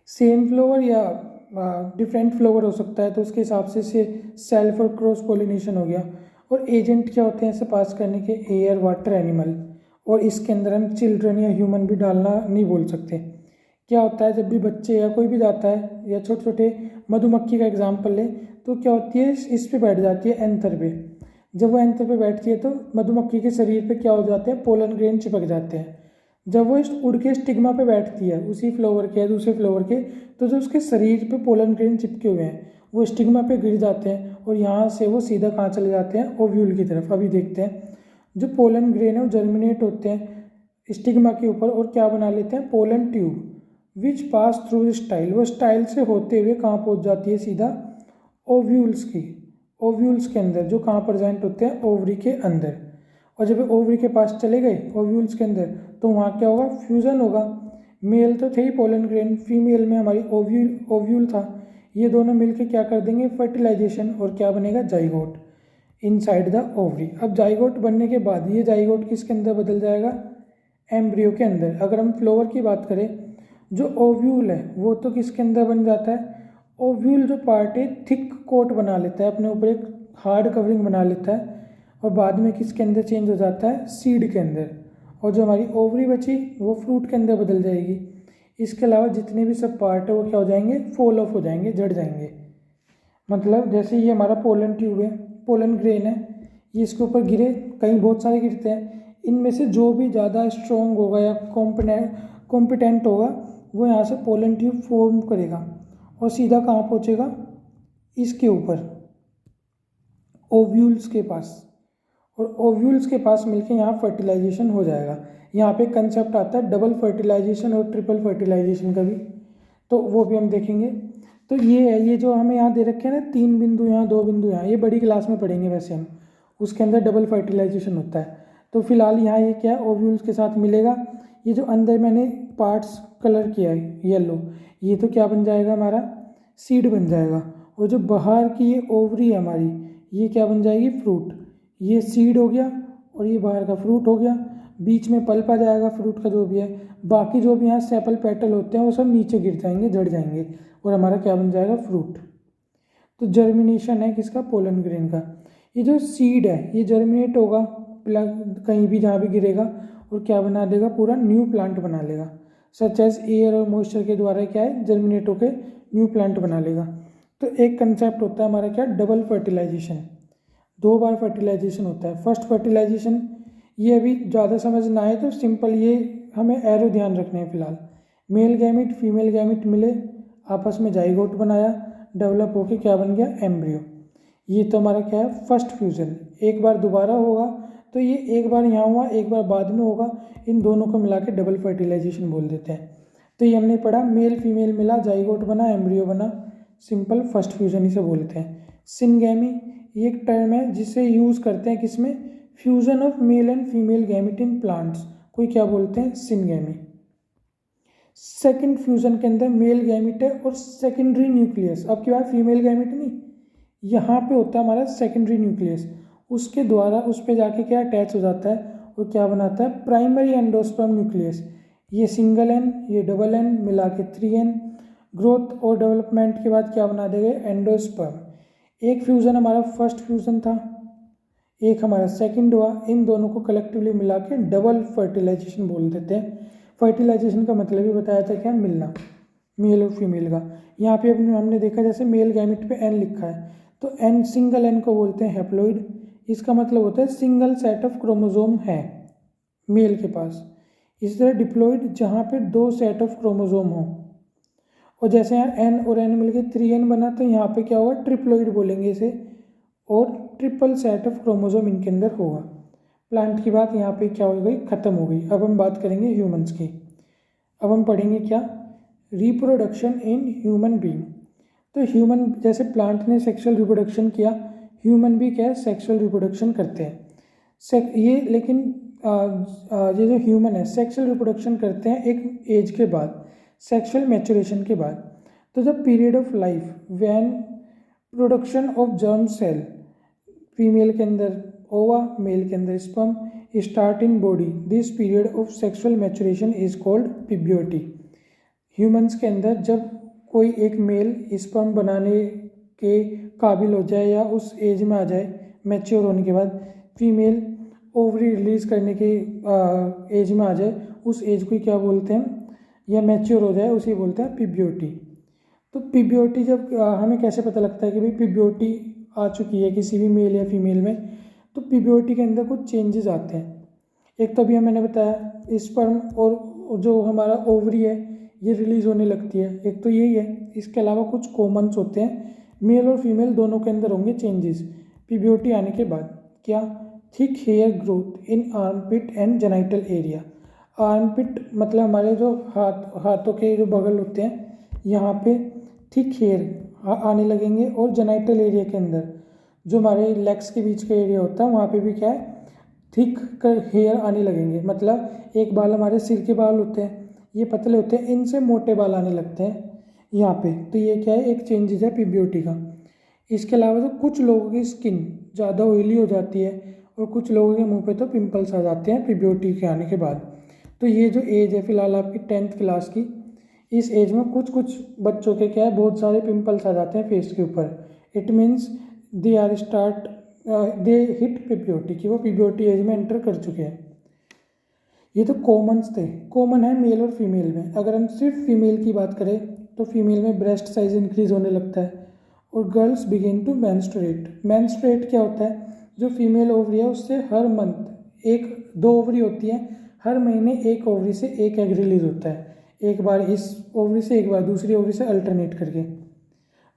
Speaker 1: सेम फ्लावर या डिफरेंट फ्लावर हो सकता है, तो उसके हिसाब से सेल्फ और क्रॉस पोलिनेशन हो गया। और एजेंट क्या होते हैं इसे पास करने के, एयर, वाटर, एनिमल। और इसके अंदर हम चिल्ड्रन या ह्यूमन भी डालना नहीं बोल सकते। क्या होता है, जब भी बच्चे या कोई भी जाता है, या छोटे छोटे मधुमक्खी का एग्जाम्पल ले, तो क्या होती है, इस पे बैठ जाती है, एंथर पे। जब वो एंथर पे बैठती है तो मधुमक्खी के शरीर पे क्या हो जाते हैं, पोलन ग्रेन चिपक जाते हैं। जब वो उड़ के स्टिग्मा पे बैठती है उसी फ्लावर के या दूसरे फ्लावर के, तो जो उसके शरीर पे पोलन ग्रेन चिपके हुए हैं वो स्टिग्मा पे गिर जाते हैं और यहाँ से वो सीधा कहाँ चले जाते हैं, ओव्यूल की तरफ। अभी देखते हैं, जो पोलन ग्रेन है वो जर्मिनेट होते हैं स्टिग्मा के ऊपर और क्या बना लेते हैं, pollen tube which pass through style. वो स्टाइल से होते हुए कहाँ पहुँच जाती है, सीधा ओव्यूल्स की, ओव्यूल्स के अंदर, जो कहाँ प्रेजेंट होते हैं, ओवरी के अंदर। और जब ओवरी के पास चले गए ओव्यूल्स के अंदर, तो वहाँ क्या होगा, फ्यूज़न होगा। मेल तो थे ही पोलन ग्रेन, फीमेल में हमारी ओव्यूल था। ये दोनों मिलके क्या कर देंगे, फर्टिलाइजेशन, और क्या बनेगा, जाइगोट इनसाइड द ओवरी। अब जाइगोट बनने के बाद ये जाइगोट किसके अंदर बदल जाएगा, एम्ब्रियो के अंदर। अगर हम फ्लोवर की बात करें, जो ओव्यूल है वो तो किसके अंदर बन जाता है, ओव्यूल जो पार्ट है थिक कोट बना लेता है, अपने ऊपर एक हार्ड कवरिंग बना लेता है और बाद में किसके अंदर चेंज हो जाता है, सीड के अंदर। और जो हमारी ओवरी बची वो फ्रूट के अंदर बदल जाएगी। इसके अलावा जितने भी सब पार्ट है वो क्या हो जाएंगे, फॉल ऑफ हो जाएंगे, झड़ जाएंगे। मतलब जैसे ये हमारा पोलन ट्यूब है, पोलन ग्रेन है, ये इसके ऊपर गिरे, कहीं बहुत सारे गिरते हैं, इनमें से जो भी ज़्यादा स्ट्रॉन्ग होगा या कॉम्पिटेंट होगा वो यहाँ से पोलन ट्यूब फॉर्म करेगा और सीधा कहाँ पहुँचेगा, इसके ऊपर ओव्यूल्स के पास। और ओव्यूल्स के पास मिलके यहाँ फर्टिलाइजेशन हो जाएगा। यहाँ पे कंसेप्ट आता है डबल फर्टिलाइजेशन और ट्रिपल फर्टिलाइजेशन का भी, तो वो भी हम देखेंगे। तो ये है, ये जो हमें यहाँ दे रखे हैं ना, 3 बिंदु यहाँ 2 बिंदु यहाँ, ये बड़ी क्लास में पढ़ेंगे वैसे हम, उसके अंदर डबल फर्टिलाइजेशन होता है। तो फिलहाल यहाँ ये क्या है, ओव्यूल्स के साथ मिलेगा। ये जो अंदर मैंने पार्ट्स कलर किया है येलो, ये तो क्या बन जाएगा, हमारा सीड बन जाएगा। और जो बाहर की ये ओवरी है हमारी, ये क्या बन जाएगी, फ्रूट। ये सीड हो गया और ये बाहर का फ्रूट हो गया। बीच में पल्प आ जाएगा फ्रूट का जो भी है। बाकी जो भी यहाँ सेपल पेटल होते हैं वो सब नीचे गिर जाएंगे, झड़ जाएंगे और हमारा क्या बन जाएगा, फ्रूट। तो जर्मिनेशन है किसका, पोलन ग्रेन का। ये जो सीड है ये जर्मिनेट होगा कहीं भी जहाँ भी गिरेगा और क्या बना देगा, पूरा न्यू प्लांट बना लेगा। सच एज एयर और मॉइस्चर के द्वारा क्या है, जर्मिनेट होकर न्यू प्लांट बना लेगा। तो एक कंसेप्ट होता है हमारा क्या, डबल फर्टिलाइजेशन, 2 बार फर्टिलाइजेशन होता है। फर्स्ट फर्टिलाइजेशन, ये अभी ज़्यादा समझ ना आए तो सिंपल ये हमें एरो ध्यान रखने हैं फिलहाल। मेल गैमिट फीमेल गैमिट मिले, आपस में जाइगोट बनाया, डेवलप होके क्या बन गया, एम्ब्रियो। ये तो हमारा क्या है, फर्स्ट फ्यूज़न। एक बार दोबारा होगा तो ये एक बार यहाँ हुआ, एक बार बाद में होगा, इन दोनों को मिला के डबल फर्टिलाइजेशन बोल देते हैं। तो ये हमने पढ़ा, मेल फीमेल मिला, जाइगोट बना, एम्ब्रियो बना, सिंपल फर्स्ट फ्यूज़न इसे बोलते हैं। सिनगैमी ये एक टर्म है जिसे यूज़ करते हैं किसमें, fusion of male and female gamete in plants, कोई क्या बोलते हैं, सिनगैमी। सेकंड फ्यूज़न के अंदर मेल गैमिट है और सेकेंडरी न्यूक्लियस, अब क्या है, फीमेल गैमिट नहीं, यहाँ पे होता है हमारा सेकेंडरी न्यूक्लियस, उसके द्वारा उस पर जाके क्या अटैच हो जाता है और क्या बनाता है, प्राइमरी एंडोस्पर्म न्यूक्लियस। ये सिंगल एन, ये डबल एन मिला के 3N। ग्रोथ और डेवलपमेंट के बाद क्या बना देंगे, एंडोस्पर्म। एक फ्यूज़न हमारा फर्स्ट फ्यूज़न था, एक हमारा सेकंड हुआ, इन दोनों को कलेक्टिवली मिला के डबल फर्टिलाइजेशन बोल देते हैं। फर्टिलाइजेशन का मतलब ही बताया था क्या, मिलना मेल और फीमेल का। यहाँ पे अपने हमने देखा जैसे मेल गैमिट पे एन लिखा है, तो एन सिंगल एन को बोलते हैं हैप्लॉइड। इसका मतलब होता है सिंगल सेट ऑफ क्रोमोजोम है मेल के पास। इसी तरह डिप्लॉइड जहाँ पे 2 सेट ऑफ क्रोमोजोम हो, और जैसे यहाँ एन और एन मिलकर 3N बना, तो यहाँ पे क्या होगा, ट्रिप्लॉइड बोलेंगे इसे, और ट्रिपल सेट ऑफ क्रोमोजोम इनके अंदर होगा। प्लांट की बात यहाँ पे क्या हो गई, ख़त्म हो गई। अब हम बात करेंगे ह्यूमंस की। अब हम पढ़ेंगे क्या, रिप्रोडक्शन इन ह्यूमन बीइंग। तो ह्यूमन, जैसे प्लांट ने सेक्सुअल रिप्रोडक्शन किया, ह्यूमन भी क्या है, सेक्सुअल रिप्रोडक्शन करते हैं। ये लेकिन ये जो ह्यूमन है सेक्सुअल रिप्रोडक्शन करते हैं एक एज के बाद, सेक्सुअल मैच्योरेशन के बाद। तो the period of life when production of germ cell, female के अंदर ओवा, मेल के अंदर sperm, start in body, this period of sexual maturation is called puberty. Humans के अंदर जब कोई एक मेल स्पर्म बनाने के काबिल हो जाए या उस एज में आ जाए, मैच्योर होने के बाद, फीमेल ओवरी रिलीज करने के एज में आ जाए, उस एज को क्या बोलते हैं, या मैच्योर हो जाए, उसे बोलते हैं पिब्यूटी। तो पिब्यूटी जब हमें कैसे पता लगता है कि भाई पिब्यूटी आ चुकी है किसी भी मेल या फीमेल में, तो पिब्यूटी के अंदर कुछ चेंजेस आते हैं। एक तो अभी मैंने बताया स्पर्म और जो हमारा ओवरी है ये रिलीज होने लगती है, एक तो यही है। इसके अलावा कुछ कॉमन्स होते हैं, मेल और फीमेल दोनों के अंदर होंगे चेंजेस पीबीओटी आने के बाद। क्या? Thick hair growth in armpit and genital area. Armpit मतलब हमारे जो हाथों के जो बगल होते हैं यहाँ पे थिक हेयर आने लगेंगे, और जेनाइटल एरिया के अंदर जो हमारे लेग्स के बीच का एरिया होता है वहाँ पे भी क्या है, थिक हेयर आने लगेंगे। मतलब एक बाल हमारे सिर के बाल होते हैं, ये पतले होते हैं, इनसे मोटे बाल आने लगते हैं यहाँ पे। तो ये क्या है, एक चेंजेस है पीबीओटी का। इसके अलावा तो कुछ लोगों की स्किन ज़्यादा ऑयली हो जाती है और कुछ लोगों के मुंह पे तो पिंपल्स आ जाते हैं पीबीओटी के आने के बाद। तो ये जो एज है फिलहाल आपकी 10th क्लास की, इस एज में कुछ कुछ बच्चों के क्या है, बहुत सारे पिंपल्स आ जाते हैं फेस के ऊपर। It means they are start they hit puberty, कि वो पीबीओटी एज में एंटर कर चुके हैं। ये तो कॉमन्स थे, कॉमन है मेल और फीमेल में। अगर हम सिर्फ फीमेल की बात करें तो फीमेल में ब्रेस्ट साइज इंक्रीज होने लगता है और girls begin to menstruate. Menstruate क्या होता है, जो फीमेल ओवरी है उससे हर मंथ एक दो ओवरी होती है, हर महीने एक ओवरी से एक एग रिलीज होता है, एक बार इस ओवरी से एक बार दूसरी ओवरी से अल्टरनेट करके।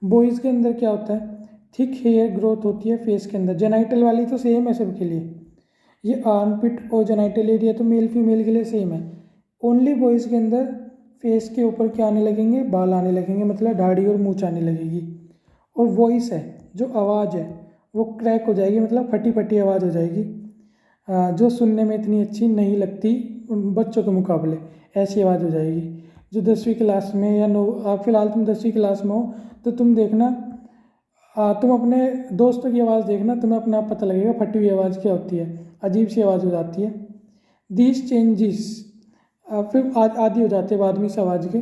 Speaker 1: बॉयज़ के अंदर क्या होता है, थिक हेयर ग्रोथ होती है फेस के अंदर। जेनाइटल वाली तो सेम है सबके लिए, ये आर्मपिट और जेनाइटल एरिया तो मेल फीमेल के लिए सेम है। ओनली बॉयज़ के अंदर फेस के ऊपर क्या आने लगेंगे, बाल आने लगेंगे, मतलब दाढ़ी और मूंछ आने लगेगी। और वॉइस है, जो आवाज़ है वो क्रैक हो जाएगी, मतलब फटी फटी आवाज़ हो जाएगी, जो सुनने में इतनी अच्छी नहीं लगती उन बच्चों के मुकाबले, ऐसी आवाज़ हो जाएगी। जो 10वीं क्लास में या फिलहाल तुम 10वीं क्लास में हो तो तुम देखना, तुम अपने दोस्तों की आवाज़ देखना, तुम्हें अपने आप पता लगेगा फटी हुई आवाज़ क्या होती है, अजीब सी आवाज़ हो जाती है। दीज चेंजेस फिर आदि हो जाते हैं बाद में इस आवाज़ के।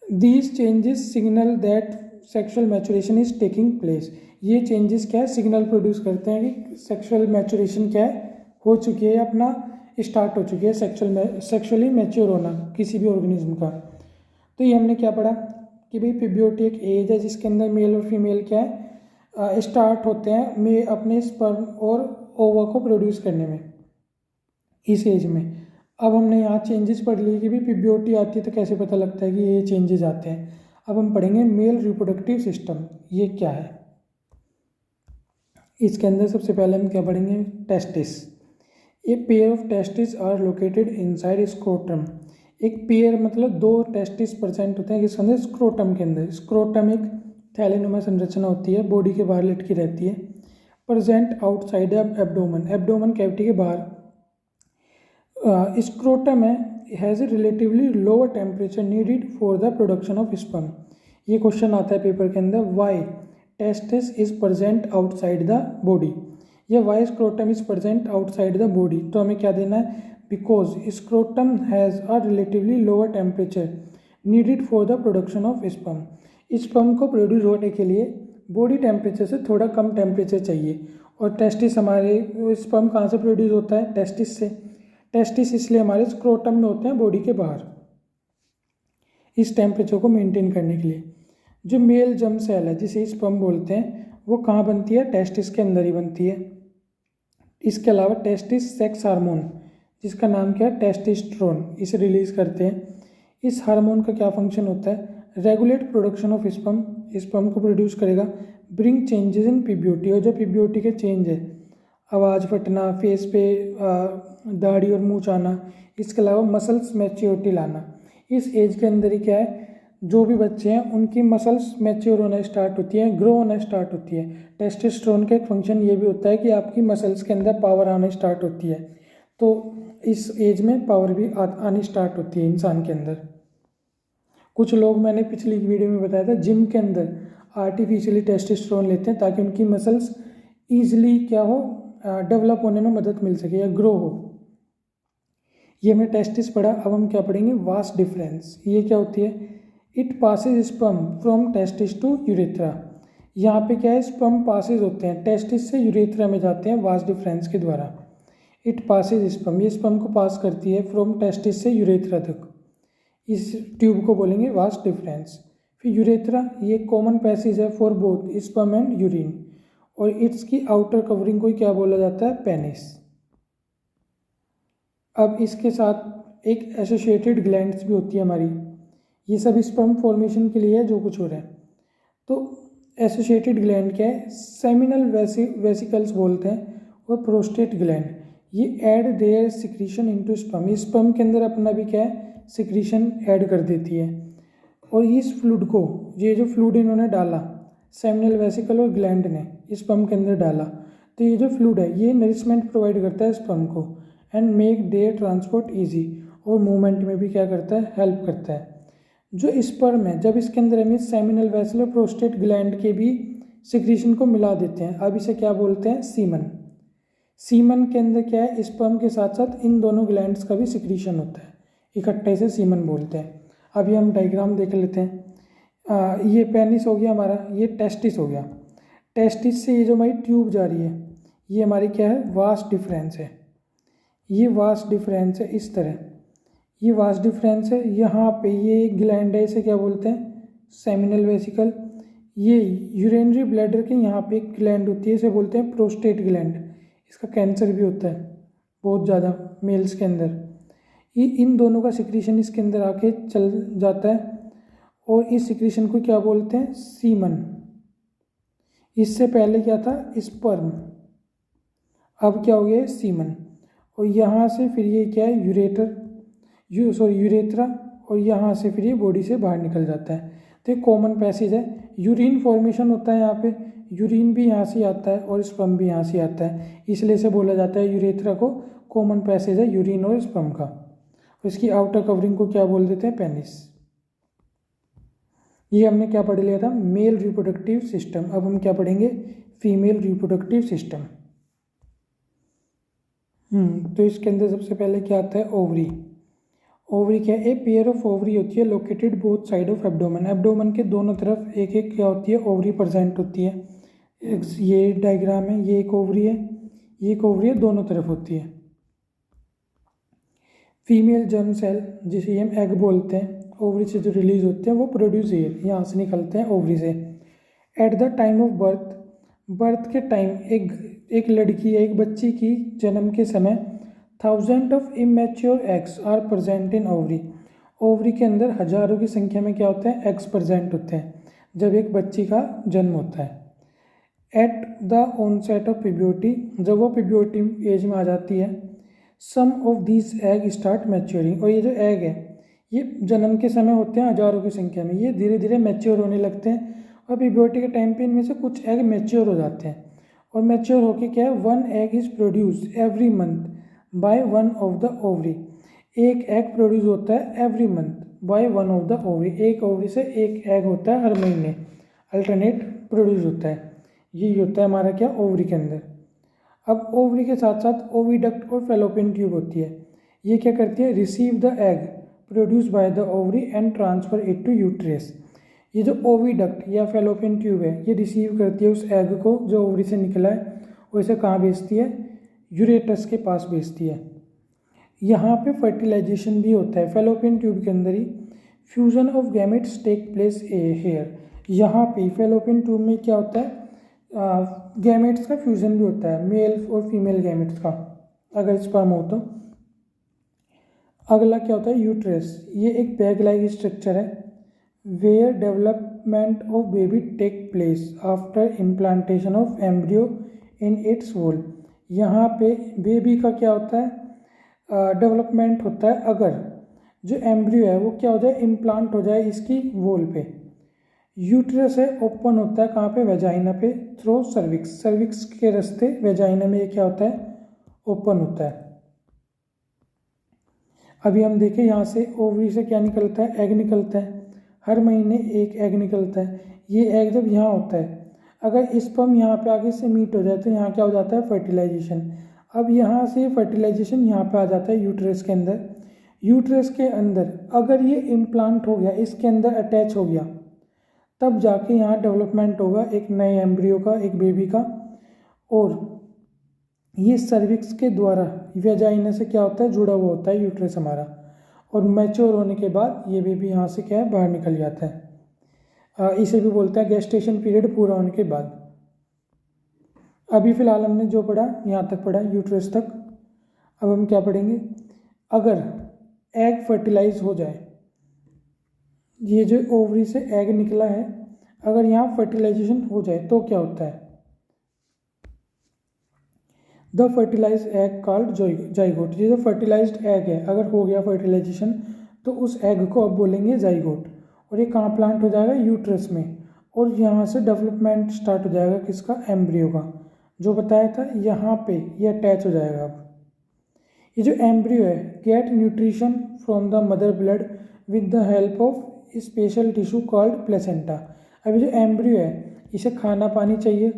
Speaker 1: These changes signal that sexual maturation is taking place. ये चेंजेस क्या है, सिग्नल प्रोड्यूस करते हैं कि सेक्सुअल मैचुरेशन क्या है, हो चुकी है, अपना स्टार्ट हो चुकी है सेक्सुअली मैच्योर होना किसी भी ऑर्गेनिज्म का। तो ये हमने क्या पढ़ा कि भाई पीबीओटी एक एज है जिसके अंदर मेल और फीमेल क्या है, स्टार्ट होते हैं में अपने स्पर्म और ओवा को प्रोड्यूस करने में, इस एज में। अब हमने यहाँ चेंजेस पढ़ लिए कि भी पीबीओटी आती है तो कैसे पता लगता है कि ये चेंजेस आते हैं। अब हम पढ़ेंगे मेल रिप्रोडक्टिव सिस्टम, ये क्या है। इसके अंदर सबसे पहले हम क्या पढ़ेंगे, testis. A pair of testis are located inside scrotum. एक पेयर मतलब दो टेस्टिस प्रेजेंट होते हैं किसके अंदर, स्क्रोटम के अंदर। स्क्रोटम एक थैलेनुमा संरचना होती है, बॉडी के बाहर लटकी रहती है, present outside abdomen, abdomen cavity के बाहर। स्क्रोटम है has a relatively lower temperature needed for the production of sperm. ये क्वेश्चन आता है पेपर के अंदर, why testis is present outside the body, या why scrotum is present outside the body. तो हमें क्या देना है, because scrotum has a relatively lower temperature needed for the production of sperm. Sperm को प्रोड्यूस होने के लिए बॉडी टेम्परेचर से थोड़ा कम टेम्परेचर चाहिए। और टेस्टिस हमारे, स्पर्म कहाँ से प्रोड्यूस होता है, टेस्टिस से। टेस्टिस इसलिए हमारे स्क्रोटम में होते हैं बॉडी के बाहर, इस टेम्परेचर को मेंटेन करने के लिए। जो मेल जर्म सेल है जिसे स्पर्म बोलते हैं, वो कहाँ बनती है, टेस्टिस के अंदर ही बनती है। इसके अलावा टेस्टिस सेक्स हार्मोन जिसका नाम क्या है, टेस्टोस्टेरोन, इसे रिलीज करते हैं। इस हार्मोन का क्या फंक्शन होता है, regulate production of sperm, sperm को प्रोड्यूस करेगा। ब्रिंग चेंजेस इन पीबीओटी, और जो पीबीओटी के चेंज है, आवाज़ फटना, फेस पे दाढ़ी और मूंछ आना, इसके अलावा मसल्स मैच्योरिटी लाना। इस एज के अंदर ही क्या है, जो भी बच्चे हैं उनकी मसल्स मैच्योर होना स्टार्ट होती है, ग्रो होना स्टार्ट होती है। टेस्टोस्टेरोन का एक फंक्शन ये भी होता है कि आपकी मसल्स के अंदर पावर आना स्टार्ट होती है, तो इस एज में पावर भी आनी स्टार्ट होती है इंसान के अंदर। कुछ लोग, मैंने पिछली वीडियो में बताया था, जिम के अंदर आर्टिफिशियली टेस्टोस्टेरोन लेते हैं ताकि उनकी मसल्स ईजिली क्या हो, डेवलप होने में मदद मिल सके या ग्रो हो। ये हमने टेस्टिस पढ़ा। अब हम क्या पढ़ेंगे, वास डिफरेंस। ये क्या होती है, it passes sperm from testis to urethra. यहाँ पे क्या है, स्पर्म पासिस होते हैं टेस्टिस से यूरेथ्रा में जाते हैं वास डिफरेंस के द्वारा। इट पासिस स्पर्म, ये स्पर्म को पास करती है फ्रॉम टेस्टिस से यूरेथ्रा तक, इस ट्यूब को बोलेंगे वास डिफरेंस। फिर यूरेथ्रा, ये कॉमन पैसेज है for both sperm and urine, और इट्स की आउटर कवरिंग को क्या बोला जाता है, पेनिस। अब इसके साथ एक एसोसिएटेड ग्लैंड्स भी होती है हमारी, ये सब स्पर्म फॉर्मेशन के लिए है जो कुछ हो रहा है। तो एसोसिएटेड ग्लैंड क्या है, सेमिनल वेसिकल्स बोलते हैं, और प्रोस्टेट ग्लैंड, ये add their secretion into sperm, ये स्पर्म के अंदर अपना भी क्या है सिक्रीशन ऐड कर देती है। और इस फ्लूइड को, ये जो फ्लूइड इन्होंने डाला सेमिनल वेसिकल और ग्लैंड ने स्पर्म के अंदर डाला, तो ये जो फ्लूइड है ये नरिशमेंट प्रोवाइड करता है स्पर्म को and make their transport easy, और मूवमेंट में भी क्या करता है हेल्प करता है। जो स्पर्म है जब इसके अंदर हम सेमिनल वेसल और प्रोस्टेट ग्लैंड के भी सिक्रीशन को मिला देते हैं, अब इसे क्या बोलते हैं सीमन। सीमन के अंदर क्या है स्पर्म के साथ साथ इन दोनों ग्लैंड्स का भी सिक्रीशन होता है, इकट्ठे से सीमन बोलते हैं। अभी हम डायग्राम देख लेते हैं। ये पेनिस हो गया हमारा, ये टेस्टिस हो गया, टेस्टिस से ये जो हमारी ट्यूब जा रही है ये हमारी क्या है वास्ट डिफरेंस है, ये वास्ट डिफरेंस है इस तरह, ये वास्ट डिफरेंस है। यहाँ पे ये ग्लैंड है, इसे क्या बोलते हैं सेमिनल वेसिकल। ये यूरिनरी ब्लैडर के यहाँ पे एक ग्लैंड होती है, इसे बोलते हैं प्रोस्टेट ग्लैंड, इसका कैंसर भी होता है बहुत ज़्यादा मेल्स के अंदर। ये इन दोनों का सिक्रीशन इसके अंदर आके चल जाता है, और इस सिक्रीशन को क्या बोलते हैं सीमन। इससे पहले क्या था स्पर्म, अब क्या हो गया सीमन। और यहाँ से फिर ये क्या है यूरेथ्रा, और यहाँ से फिर ये बॉडी से बाहर निकल जाता है। तो ये कॉमन पैसेज है, यूरिन फॉर्मेशन होता है यहाँ पे, यूरिन भी यहाँ से आता है और स्पर्म भी यहाँ से आता है, इसलिए से बोला जाता है यूरेथ्रा को कॉमन पैसेज है यूरिन और स्पर्म का। और इसकी आउटर कवरिंग को क्या बोल देते हैं पेनिस। ये हमने क्या पढ़ लिया था मेल रिप्रोडक्टिव सिस्टम, अब हम क्या पढ़ेंगे फीमेल रिप्रोडक्टिव सिस्टम। तो इसके अंदर सबसे पहले क्या आता है ओवरी। ओवरी क्या है, ए पेयर ऑफ ओवरी होती है located both side of abdomen, abdomen के दोनों तरफ एक एक क्या होती है ओवरी प्रेजेंट होती है। ये डायग्राम है, ये एक ओवरी है, ये एक ओवरी है, दोनों तरफ होती है। फीमेल जर्म सेल जिसे हम एग बोलते हैं, ओवरी से जो रिलीज होते हैं वो प्रोड्यूस एयर यहाँ से निकलते हैं ओवरी से। At the time of birth के टाइम एक लड़की एक बच्ची की जन्म के समय 1000 of immature eggs are present in ovary, ovary के अंदर हजारों की संख्या में क्या होते हैं एग्स प्रेजेंट होते हैं जब एक बच्ची का जन्म होता है। At the onset of puberty, जब वो प्यूबर्टी एज में आ जाती है, some of this egg start maturing, और ये जो एग है ये जन्म के समय होते हैं हजारों की संख्या में, ये धीरे धीरे मैच्योर होने लगते हैं, और प्यूबर्टी के टाइम पे इनमें से कुछ एग मैच्योर हो जाते हैं, और मैच्योर होके क्या है 1 egg is produce every month by 1 of the ovary, एक एग प्रोड्यूस होता है every month by 1 of the ovary, एक ओवरी से एक एग होता है हर महीने अल्टरनेट प्रोड्यूस होता है। ये होता है हमारा क्या ओवरी के अंदर। अब ओवरी के साथ साथ ओविडक्ट और फेलोपियन ट्यूब होती है, ये क्या करती है receive the egg produce by the ovary and transfer it to uterus. ये जो ओविडक्ट या फेलोपियन ट्यूब है ये रिसीव करती है उस एग को जो ओवरी से निकला है, और इसे कहाँ भेजती है यूरेटस के पास भेजती है। यहाँ पे फर्टिलाइजेशन भी होता है फेलोपियन ट्यूब के अंदर ही, fusion of gametes take place here, यहाँ पे फेलोपियन ट्यूब में क्या होता है गैमेट्स का फ्यूजन भी होता है मेल और फीमेल गैमेट्स का अगर स्पर्म हो तो। अगला क्या होता है यूट्रस, ये एक बैग लाइक स्ट्रक्चर है where development of baby take place after implantation of embryo in its wall, यहाँ पे बेबी का क्या होता है डेवलपमेंट होता है अगर जो एम्ब्रियो है वो क्या हो जाए इम्प्लांट हो जाए इसकी वोल पे। यूट्रस है ओपन होता है कहाँ पे वेजाइना पे थ्रो सर्विक्स, सर्विक्स के रास्ते वेजाइना में ये क्या होता है ओपन होता है। अभी हम देखें यहाँ से ओवरी से क्या निकलता है एग निकलता है, हर महीने एक एग निकलता है। ये एग जब यहाँ होता है अगर स्पर्म यहाँ पे आगे से मीट हो जाए तो यहाँ क्या हो जाता है फर्टिलाइजेशन। अब यहाँ से फर्टिलाइजेशन यहाँ पे आ जाता है यूट्रस के अंदर, यूट्रस के अंदर अगर ये इम्प्लांट हो गया इसके अंदर अटैच हो गया तब जाके यहाँ डेवलपमेंट होगा एक नए एम्ब्रियो का एक बेबी का, और ये सर्विक्स के द्वारा वेजाइना से क्या होता है जुड़ा हुआ होता है यूट्रस हमारा, और मैच्योर होने के बाद ये बेबी यहाँ से क्या है बाहर निकल जाता है। इसे भी बोलते हैं गेस्टेशन पीरियड पूरा होने के बाद। अभी फ़िलहाल हमने जो पढ़ा यहाँ तक पढ़ा यूट्रस तक, अब हम क्या पढ़ेंगे अगर एग फर्टिलाइज हो जाए, ये जो ओवरी से एग निकला है, अगर यहाँ फर्टिलाइजेशन हो जाए तो क्या होता है? The fertilize egg called zygote. ये जो फर्टिलाइज्ड एग है, अगर हो गया फर्टिलाइजेशन तो उस एग को अब बोलेंगे जाइगोट। और ये कहाँ प्लांट हो जाएगा? यूट्रस में। और यहाँ से डेवलपमेंट स्टार्ट हो जाएगा किसका? एम्ब्रियो का। जो बताया था यहाँ पे ये अटैच हो जाएगा। अब ये जो एम्ब्रियो है get nutrition from the mother blood with the help of special tissue called placenta. अब ये जो एम्ब्रियो है इसे खाना पानी चाहिए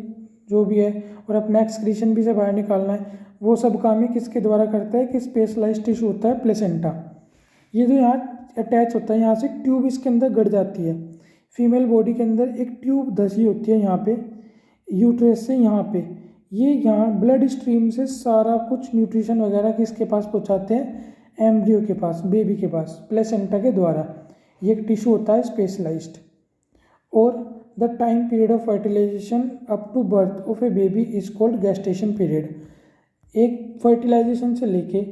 Speaker 1: जो भी है, और अपना एक्सक्रीशन भी से बाहर निकालना है। वो सब काम ही किसके द्वारा करता है? कि स्पेशलाइज्ड टिश्यू होता है प्लेसेंटा। ये जो यहाँ अटैच होता है, यहाँ से ट्यूब इसके अंदर गड़ जाती है। फीमेल बॉडी के अंदर एक ट्यूब धसी होती है यहाँ पे, यूट्रस से यहाँ पे। ये यहाँ ब्लड स्ट्रीम से सारा कुछ न्यूट्रिशन वगैरह किसके पास पहुँचाते हैं? एम्ब्रियो के पास, बेबी के पास, प्लेसेंटा के द्वारा। ये एक टिश्यू होता है स्पेशलाइज्ड। और the time period of fertilisation up to birth of a baby is called gestation period. एक फर्टिलाइजेशन से लेके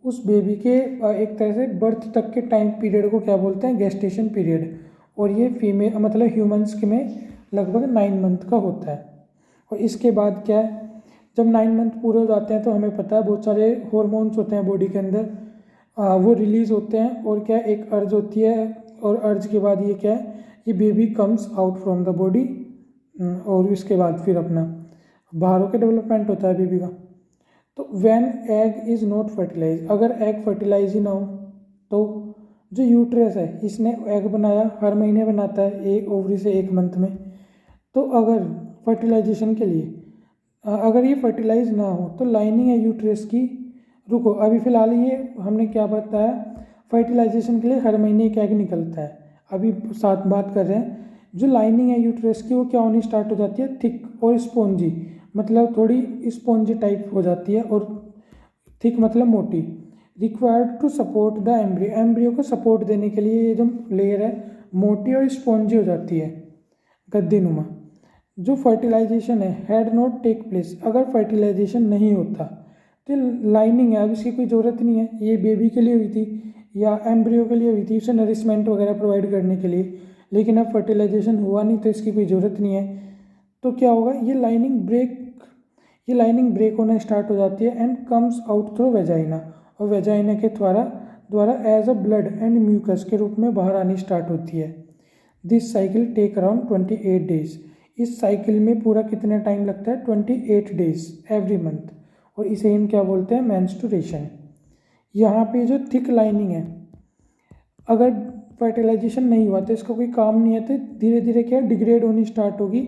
Speaker 1: उस बेबी के एक तरह से बर्थ तक के टाइम पीरियड को क्या बोलते हैं? Gestation period. और ये फीमेल मतलब ह्यूमंस के में लगभग 9 मंथ का होता है। और इसके बाद क्या है? जब 9 मंथ पूरे हो जाते हैं तो हमें पता है बहुत सारे हॉर्मोन्स होते हैं बॉडी के अंदर, वो रिलीज़ होते हैं। और क्या, एक अर्ज होती है, और अर्ज के बाद ये क्या है? ये baby comes out from the body. और इसके बाद फिर अपना बाहरों के डेवलपमेंट होता है बेबी का। तो when egg is not fertilise, अगर एग फर्टिलाइज ही ना हो तो जो यूट्रस है इसने एग बनाया, हर महीने बनाता है, एक ओवरी से 1 मंथ में। तो अगर फर्टिलाइजेशन के लिए अगर ये फर्टिलाइज ना हो तो लाइनिंग है यूट्रस की, रुको अभी फ़िलहाल ये हमने क्या बताया? फर्टिलाइजेशन के लिए हर महीने एक एग निकलता है। अभी साथ बात कर रहे हैं, जो लाइनिंग है यूट्रस की वो क्या होनी स्टार्ट हो जाती है? थिक और स्पॉन्जी, मतलब थोड़ी स्पॉन्जी टाइप हो जाती है। और थिक मतलब मोटी। Required to support the embryo, embryo को सपोर्ट देने के लिए ये जो लेयर है मोटी और स्पॉन्जी हो जाती है, गद्दीनुमा। जो फर्टिलाइजेशन है हैड नॉट टेक प्लेस, अगर फर्टिलाइजेशन नहीं होता तो लाइनिंग है, अब इसकी कोई ज़रूरत नहीं है, ये बेबी के लिए हुई थी या एम्ब्रियो के लिए हुई थी, उसे नरिशमेंट वगैरह प्रोवाइड करने के लिए। लेकिन अब फर्टिलाइजेशन हुआ नहीं तो इसकी कोई ज़रूरत नहीं है। तो क्या होगा? ये लाइनिंग ब्रेक होना स्टार्ट हो जाती है and comes out through vagina, और वेजाइना के द्वारा as a blood and mucus के रूप में बाहर आनी स्टार्ट होती है। This cycle take around 28 days. इस साइकिल में पूरा कितना टाइम लगता है? 28 डेज एवरी मंथ। और इसे हम क्या बोलते हैं? मेंस्ट्रुएशन। यहाँ पे जो थिक लाइनिंग है, अगर फर्टिलाइजेशन नहीं हुआ तो इसका कोई काम नहीं है, तो धीरे धीरे क्या डिग्रेड होनी स्टार्ट होगी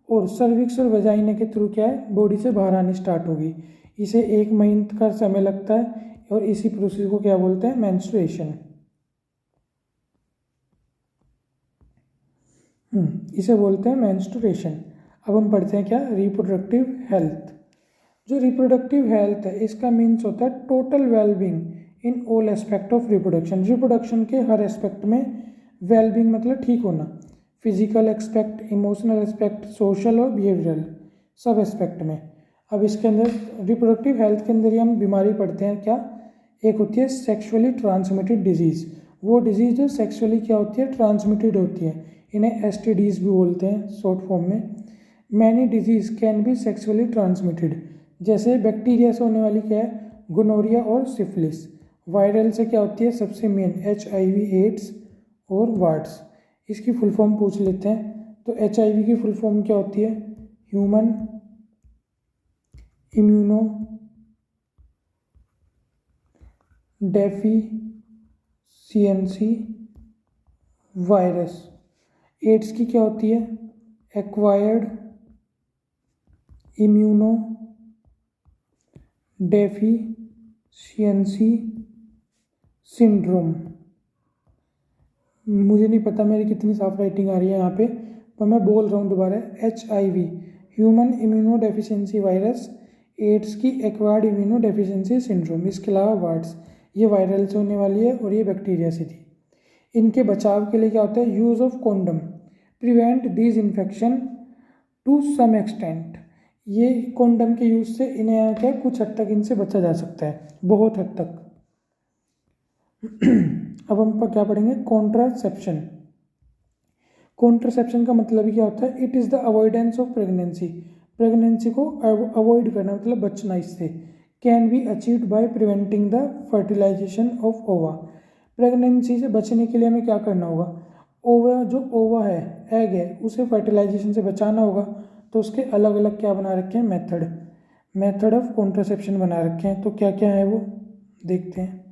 Speaker 1: और सर्विक्स और वेजाइना के थ्रू क्या है? बॉडी से बाहर आनी स्टार्ट होगी। इसे 1 महीने का समय लगता है और इसी प्रोसेस को क्या बोलते हैं? मेंस्ट्रुएशन। इसे बोलते हैं मेंस्ट्रुएशन। अब हम पढ़ते हैं क्या? Reproductive health. जो रिप्रोडक्टिव हेल्थ है इसका मीन्स होता है total wellbeing in all aspect of reproduction. Reproduction के हर एस्पेक्ट में वेलबींग मतलब ठीक होना, physical aspect, emotional aspect, social और बिहेवियरल, सब एस्पेक्ट में। अब इसके अंदर रिप्रोडक्टिव हेल्थ के अंदर ही हम बीमारी पढ़ते हैं क्या? एक होती है सेक्सुअली ट्रांसमिटेड डिजीज़। वो डिजीज़ जो सेक्सुअली क्या होती है? ट्रांसमिटेड होती है, इन्हें एसटीडीज़ भी बोलते हैं शॉर्ट फॉर्म में। Many disease can be sexually transmitted, जैसे बैक्टीरिया से होने वाली क्या है? गोनोरिया और सिफिलिस। वायरल से क्या होती है? सबसे मेन HIV, एड्स और वार्ड्स। इसकी फुल फॉर्म पूछ लेते हैं। तो HIV की फुल फॉर्म क्या होती है? Human immunodeficiency virus. AIDS की क्या होती है? Acquired immunodeficiency syndrome. मुझे नहीं पता मेरी कितनी साफ राइटिंग आ रही है यहाँ पे, पर मैं बोल रहा हूँ दोबारा। HIV human immunodeficiency virus, AIDS की एक्वायर्ड इम्यूनो डेफिशिएंसी सिंड्रोम। इसके अलावा वार्ड्स, ये वायरल से होने वाली है और ये बैक्टीरिया से थी। इनके बचाव के लिए क्या होता है? Use of condom prevent these infection to some extent. ये कॉन्डम के यूज़ से इन्हें क्या कुछ हद तक इनसे बचा जा सकता है, बहुत हद तक। अब हम क्या पढ़ेंगे, कॉन्ट्रासेप्शन। कॉन्ट्रासेप्शन का मतलब ही क्या होता है, it is the avoidance of pregnancy, pregnancy को अवॉइड करना मतलब बचना इससे। Can be achieved by preventing the fertilisation of ova, pregnancy से बचने के लिए हमें क्या करना होगा, ओवा जो ओवा है, एग है, उसे फर्टिलाइजेशन से बचाना होगा। तो उसके अलग अलग क्या बना रखे हैं, मेथड ऑफ कॉन्ट्रासेप्शन बना रखे हैं। तो क्या क्या है वो देखते हैं।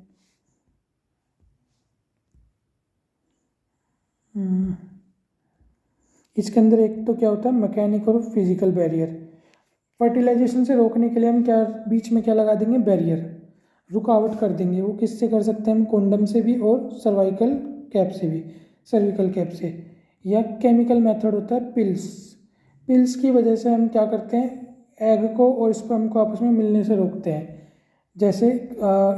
Speaker 1: इसके अंदर एक तो क्या होता है, मैकेनिकल और फिजिकल बैरियर। फर्टिलाइजेशन से रोकने के लिए हम क्या बीच में क्या लगा देंगे, बैरियर, रुकावट कर देंगे। वो किससे कर सकते हैं हम, कोंडम से भी और सर्वाइकल कैप से भी, सर्विकल कैप से। या केमिकल मेथड होता है पिल्स, पिल्स की वजह से हम क्या करते हैं, एग को और स्पर्म को आपस में मिलने से रोकते हैं। जैसे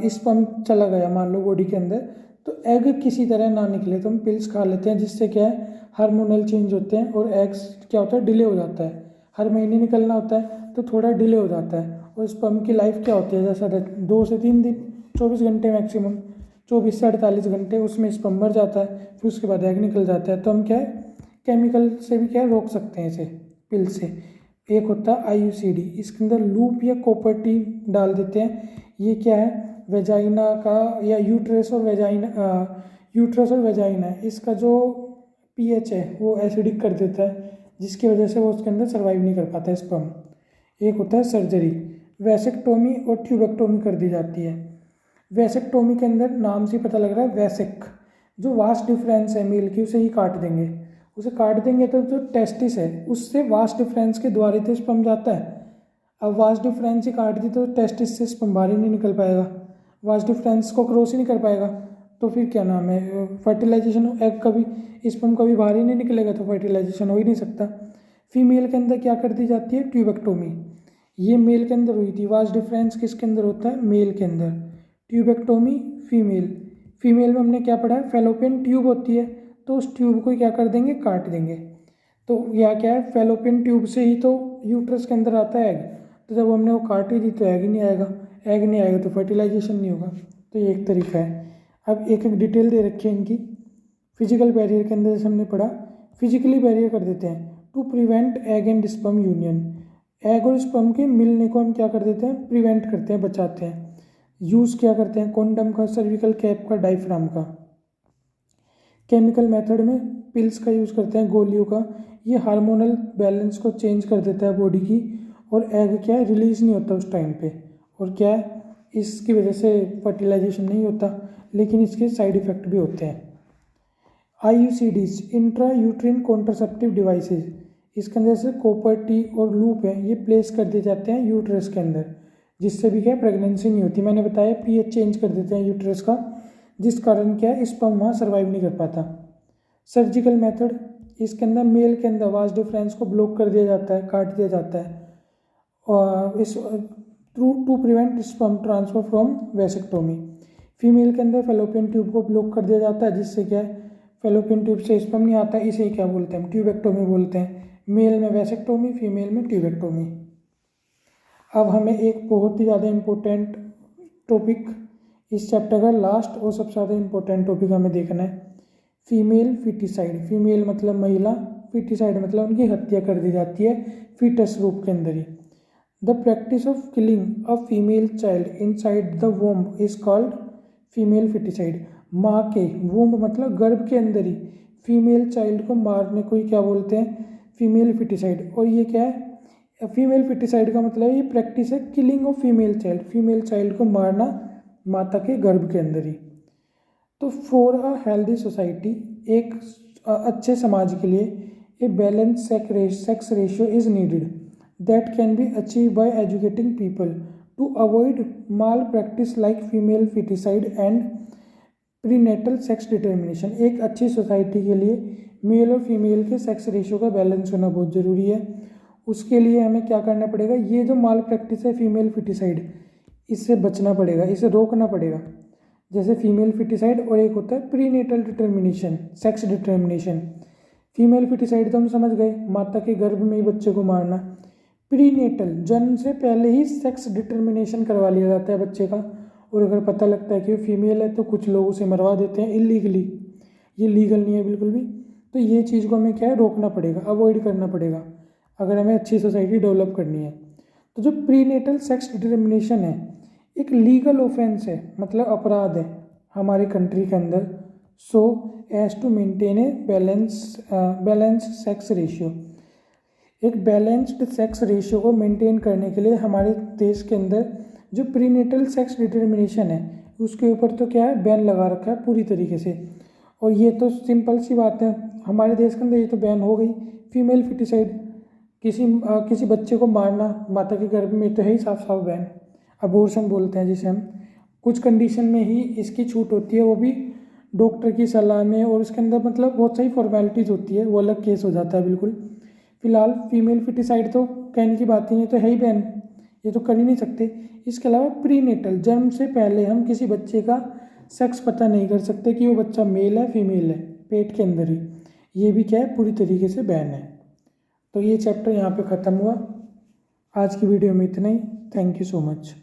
Speaker 1: स्पर्म चला गया मान लो बॉडी के अंदर, तो एग किसी तरह ना निकले तो हम पिल्स खा लेते हैं, जिससे क्या है हार्मोनल चेंज होते हैं और एग्स क्या होता है, डिले हो जाता है। हर महीने निकलना होता है तो थोड़ा डिले हो जाता है। और स्पर्म की लाइफ क्या होती है, जैसा 2 से 3 दिन, 24 घंटे मैक्सिमम, 24 से 48 घंटे उसमें स्पर्म मर जाता है, फिर उसके बाद एग निकल जाता है। तो हम क्या है केमिकल से भी क्या है रोक सकते हैं इसे, पिल से। एक होता है IUCD, इसके अंदर लूप या कॉपर टी डाल देते हैं। ये क्या है, वेजाइना का या यूट्रस और वेजाइना है, इसका जो pH है वो एसिडिक कर देता है, जिसकी वजह से वो उसके अंदर सर्वाइव नहीं कर पाता है स्पर्म। एक होता है सर्जरी, वैसेक्टोमी और ट्यूबेक्टोमी कर दी जाती है। वैसेक्टोमी के अंदर नाम से पता लग रहा है, वैसेक जो वास्ट डिफरेंस है मेल की उसे ही काट देंगे, उसे काट देंगे तो जो टेस्टिस है उससे वास्ट डिफरेंस के द्वारा तो स्पर्म जाता है। अब वास्ट डिफरेंस ही काट दी तो टेस्टिस से स्पर्म बाहर ही नहीं निकल पाएगा, वास्ट डिफरेंस को क्रॉस ही नहीं कर पाएगा। तो फिर क्या नाम है, फर्टिलाइजेशन एग कभी स्पर्म कभी बाहर ही नहीं निकलेगा तो फर्टिलाइजेशन हो ही नहीं सकता। फीमेल के अंदर क्या कर दी जाती है, ट्यूबेक्टोमी। ये मेल के अंदर हुई थी, वास्ट डिफरेंस किसके अंदर होता है, मेल के अंदर। ट्यूबेक्टोमी फीमेल, फीमेल में हमने क्या पढ़ा है, फेलोपियन ट्यूब होती है, तो उस ट्यूब को क्या कर देंगे, काट देंगे। तो यह क्या है, फेलोपियन ट्यूब से ही तो यूट्रस के अंदर आता है एग, तो जब हमने वो काट ही दी तो एग ही नहीं आएगा, एग नहीं आएगा तो फर्टिलाइजेशन नहीं होगा। तो ये एक तरीका है। अब एक एक डिटेल दे रखी है इनकी। फिजिकल बैरियर के अंदर जैसे हमने पढ़ा, फिजिकली बैरियर कर देते हैं to prevent egg and sperm union, egg और स्पर्म के मिलने को हम क्या कर देते हैं, प्रिवेंट करते हैं, बचाते हैं। यूज़ क्या करते हैं, कॉन्डम का, सर्विकल कैप का, डायफ्राम का। केमिकल मेथड में पिल्स का यूज़ करते हैं, गोलियों का। ये हार्मोनल बैलेंस को चेंज कर देता है बॉडी की, और एग क्या है रिलीज़ नहीं होता उस टाइम पे, और क्या है इसकी वजह से फर्टिलाइजेशन नहीं होता, लेकिन इसके साइड इफ़ेक्ट भी होते हैं। IUCDs, intra uterine contraceptive devices, इसके अंदर से कॉपर टी और लूप है, ये प्लेस कर दिए जाते हैं यूट्रस के अंदर, जिससे भी क्या प्रेगनेंसी नहीं होती। मैंने बताया pH चेंज कर देते हैं यूट्रस का, जिस कारण क्या है स्पर्म वहाँ सर्वाइव नहीं कर पाता। सर्जिकल मेथड, इसके अंदर मेल के अंदर वास्ट डिफरेंस को ब्लॉक कर दिया जाता है, काट दिया जाता है, और is to prevent sperm transfer from vasectomy. Female के अंदर फेलोपियन ट्यूब को ब्लॉक कर दिया जाता है, जिससे क्या है फेलोपियन ट्यूब से स्पर्म नहीं आता है, इसे क्या बोलते हैं, ट्यूबेक्टोमी बोलते हैं। मेल में वैसेक्टोमी, फीमेल में ट्यूबेक्टोमी। अब हमें एक बहुत ही ज़्यादा इम्पोर्टेंट टॉपिक, इस चैप्टर का लास्ट और सबसे ज़्यादा इम्पोर्टेंट टॉपिक हमें देखना है, फीमेल फिटिसाइड। फीमेल मतलब महिला, फिटिसाइड मतलब उनकी हत्या कर दी जाती है फीटस रूप के अंदर ही। The practice of killing a female child inside the womb is called female foeticide. माँ के वोम्ब मतलब गर्भ के अंदर ही फीमेल चाइल्ड को मारने को ही क्या बोलते हैं, फीमेल फिटिसाइड। और ये क्या है, फीमेल फिटिसाइड का मतलब ये प्रैक्टिस है killing of female child, female child को मारना माता के गर्भ के अंदर ही। तो फॉर अ हेल्दी सोसाइटी, एक अच्छे समाज के लिए, a balance sex ratio is needed that can be achieve by educating people to avoid malpractice like female foeticide and prenatal sex determination. एक अच्छी सोसाइटी के लिए मेल और फीमेल के सेक्स रेशियो का बैलेंस होना बहुत ज़रूरी है। उसके लिए हमें क्या करना पड़ेगा, ये जो माल प्रैक्टिस है फीमेल फिटिसाइड, इससे बचना पड़ेगा, इसे रोकना पड़ेगा। जैसे फीमेल फिटिसाइड, और एक होता है prenatal determination, sex determination. Female foeticide तो हम समझ गए, माता के गर्भ में ही बच्चे को मारना। प्रीनेटल, जन्म से पहले ही सेक्स डिटर्मिनेशन करवा लिया जाता है बच्चे का, और अगर पता लगता है कि वो फीमेल है तो कुछ लोग उसे मरवा देते हैं इलीगली। ये लीगल नहीं है बिल्कुल भी। तो ये चीज़ को हमें क्या है, रोकना पड़ेगा, अवॉइड करना पड़ेगा अगर हमें अच्छी सोसाइटी डेवलप करनी है। तो जो प्रीनेटल सेक्स डिटर्मिनेशन है एक लीगल ऑफेंस है, मतलब अपराध है हमारे कंट्री के अंदर। So as to maintain a balance sex ratio, एक बैलेंस्ड सेक्स रेशियो को मेंटेन करने के लिए हमारे देश के अंदर जो प्रीनेटल सेक्स डिटर्मिनेशन है उसके ऊपर तो क्या है, बैन लगा रखा है पूरी तरीके से। और ये तो सिंपल सी बात है, हमारे देश के अंदर ये तो बैन हो गई। फीमेल फिटिसाइड, किसी बच्चे को मारना माता के गर्भ में, तो है ही साफ साफ बैन। अबॉर्शन बोलते हैं जिसे हम। कुछ कंडीशन में ही इसकी छूट होती है, वो भी डॉक्टर की सलाह में, और उसके अंदर मतलब बहुत सारी फॉर्मेलिटीज़ होती है, वो अलग केस हो जाता है बिल्कुल। फिलहाल फीमेल फिटिसाइड तो कहने की बात ही नहीं, तो है ही बैन, ये तो कर ही नहीं सकते। इसके अलावा प्रीनेटल, जन्म से पहले हम किसी बच्चे का सेक्स पता नहीं कर सकते कि वो बच्चा मेल है फीमेल है, पेट के अंदर ही, ये भी क्या है, पूरी तरीके से बैन है। तो ये चैप्टर यहाँ पे ख़त्म हुआ। आज की वीडियो में इतना ही। Thank you so much.